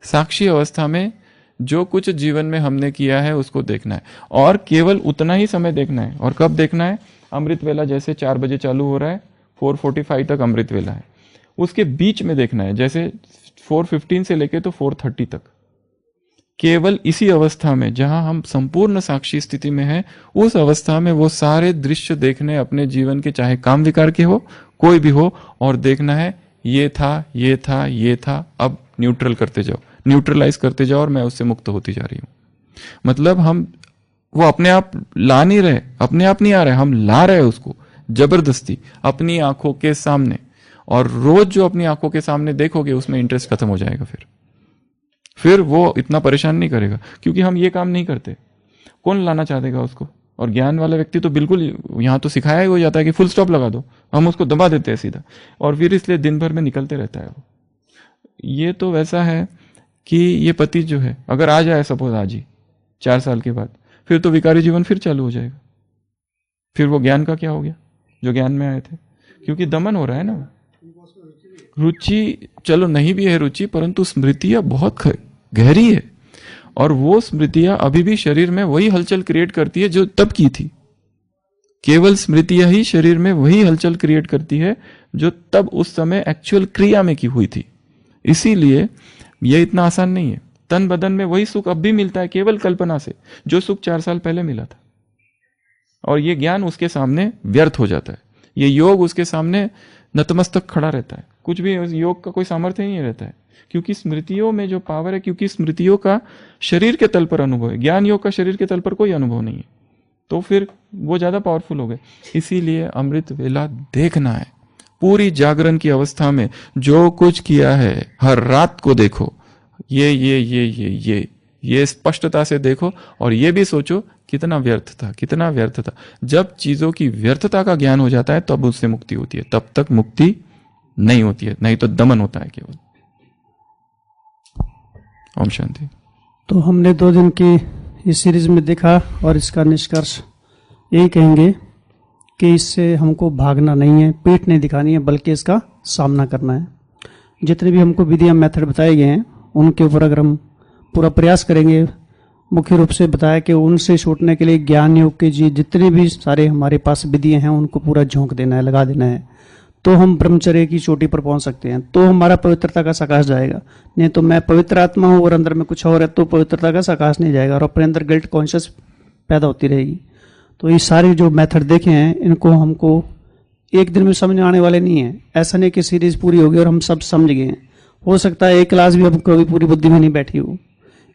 साक्षी अवस्था में जो कुछ जीवन में हमने किया है उसको देखना है, और केवल उतना ही समय देखना है। और कब देखना है? अमृत वेला जैसे 4 बजे चालू हो रहा है, 4:45 तक अमृत वेला है, उसके बीच में देखना है, जैसे 4:15 से लेके तो 4:30 तक। केवल इसी अवस्था में जहां हम संपूर्ण साक्षी स्थिति में हैं, उस अवस्था में वो सारे दृश्य देखने अपने जीवन के, चाहे काम विकार के हो, कोई भी हो, और देखना है ये था, ये था, ये था, अब न्यूट्रल करते जाओ, न्यूट्रलाइज करते जाओ, और मैं उससे मुक्त होती जा रही हूं। मतलब हम वो अपने आप ला नहीं रहे, अपने आप नहीं आ रहे, हम ला रहे उसको जबरदस्ती अपनी आंखों के सामने। और रोज जो अपनी आंखों के सामने देखोगे उसमें इंटरेस्ट खत्म हो जाएगा। फिर वो इतना परेशान नहीं करेगा, क्योंकि हम ये काम नहीं करते। कौन लाना चाहेगा उसको? और ज्ञान वाला व्यक्ति तो बिल्कुल, यहाँ तो सिखाया ही हो जाता है कि फुल स्टॉप लगा दो, हम उसको दबा देते हैं सीधा, और फिर इसलिए दिन भर में निकलते रहता है वो। ये तो वैसा है कि ये पति जो है अगर आ जाए, सपोज आज ही 4 साल के बाद, फिर तो विकारी जीवन फिर चालू हो जाएगा। फिर वो ज्ञान का क्या हो गया जो ज्ञान में आए थे? क्योंकि दमन हो रहा है ना। रुचि चलो नहीं भी है रुचि, परंतु स्मृतियां बहुत गहरी है, और वो स्मृतियां अभी भी शरीर में वही हलचल क्रिएट करती है जो तब की थी। केवल स्मृतियां ही शरीर में वही हलचल क्रिएट करती है जो तब उस समय एक्चुअल क्रिया में की हुई थी। इसीलिए यह इतना आसान नहीं है। तन बदन में वही सुख अब भी मिलता है, केवल कल्पना से, जो सुख 4 साल पहले मिला था। और ये ज्ञान उसके सामने व्यर्थ हो जाता है, ये योग उसके सामने नतमस्तक खड़ा रहता है। कुछ भी योग का कोई सामर्थ्य ही नहीं रहता है, क्योंकि स्मृतियों में जो पावर है, क्योंकि स्मृतियों का शरीर के तल पर अनुभव है, ज्ञान योग का शरीर के तल पर कोई अनुभव नहीं है, तो फिर वो ज्यादा पावरफुल हो गए। इसीलिए अमृत वेला देखना है, पूरी जागरण की अवस्था में जो कुछ किया है हर रात को देखो, ये स्पष्टता से देखो, और ये भी सोचो कितना व्यर्थ था, कितना व्यर्थ था। जब चीजों की व्यर्थता का ज्ञान हो जाता है तब उससे मुक्ति होती है, तब तक मुक्ति नहीं होती है, नहीं तो दमन होता है केवल। ओम शांति। तो हमने 2 दिन की इस सीरीज में देखा, और इसका निष्कर्ष यही कहेंगे कि इससे हमको भागना नहीं है, पीठ नहीं दिखानी है, बल्कि इसका सामना करना है। जितने भी हमको विधियां, मेथड बताए गए हैं, उनके ऊपर अगर हम पूरा प्रयास करेंगे, मुख्य रूप से बताया कि उनसे छूटने के लिए ज्ञान योग के जी जितने भी सारे हमारे पास विधियां हैं उनको पूरा झोंक देना है, लगा देना है, तो हम ब्रह्मचर्य की चोटी पर पहुंच सकते हैं। तो हमारा पवित्रता का सकाश जाएगा। नहीं तो मैं पवित्र आत्मा हूं और अंदर में कुछ और है, तो पवित्रता का सकाश नहीं जाएगा और अपने अंदर गिल्ट कॉन्शियस पैदा होती रहेगी। तो ये सारे जो मेथड देखे हैं, इनको हमको एक दिन में समझ आने वाले नहीं है। ऐसा नहीं कि सीरीज पूरी होगी और हम सब समझ गए हैं। हो सकता है एक क्लास भी अब कभी पूरी बुद्धि में नहीं बैठी हो।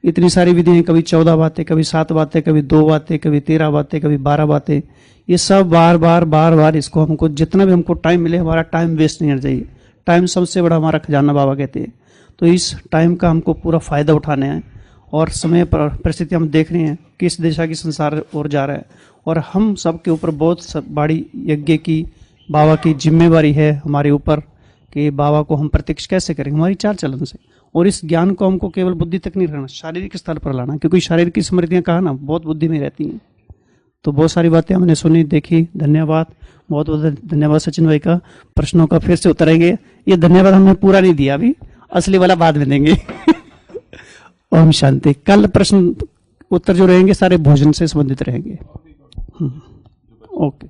इतनी सारी विधियां, कभी 14 बातें, कभी 7 बातें, कभी 2 बातें, कभी 13 बातें, कभी 12 बातें, ये सब बार बार इसको हमको जितना भी हमको टाइम मिले, हमारा टाइम वेस्ट नहीं होना चाहिए। टाइम सबसे बड़ा हमारा खजाना बाबा कहते हैं। तो इस टाइम का हमको पूरा फायदा उठाना है, और समय पर परिस्थिति हम देख रहे हैं किस दिशा की संसार ओर जा रहा है, और हम सब के ऊपर बहुत बड़ी यज्ञ की बाबा की जिम्मेवारी है हमारे ऊपर कि बाबा को हम प्रत्यक्ष कैसे करेंगे, हमारी चाल चलन से। और इस ज्ञान को हमको केवल बुद्धि तक नहीं रखना, शारीरिक स्तर पर लाना, क्योंकि शारीरिक की स्मृतियां कहा ना बहुत बुद्धि में रहती हैं। तो बहुत सारी बातें हमने सुनी, देखी। धन्यवाद, बहुत बहुत धन्यवाद सचिन भाई का। प्रश्नों का फिर से उतरेंगे। ये धन्यवाद हमने पूरा नहीं दिया, अभी असली वाला बाद में देंगे। ओम शांति। कल प्रश्न उत्तर जो रहेंगे सारे भोजन से संबंधित रहेंगे। ओके।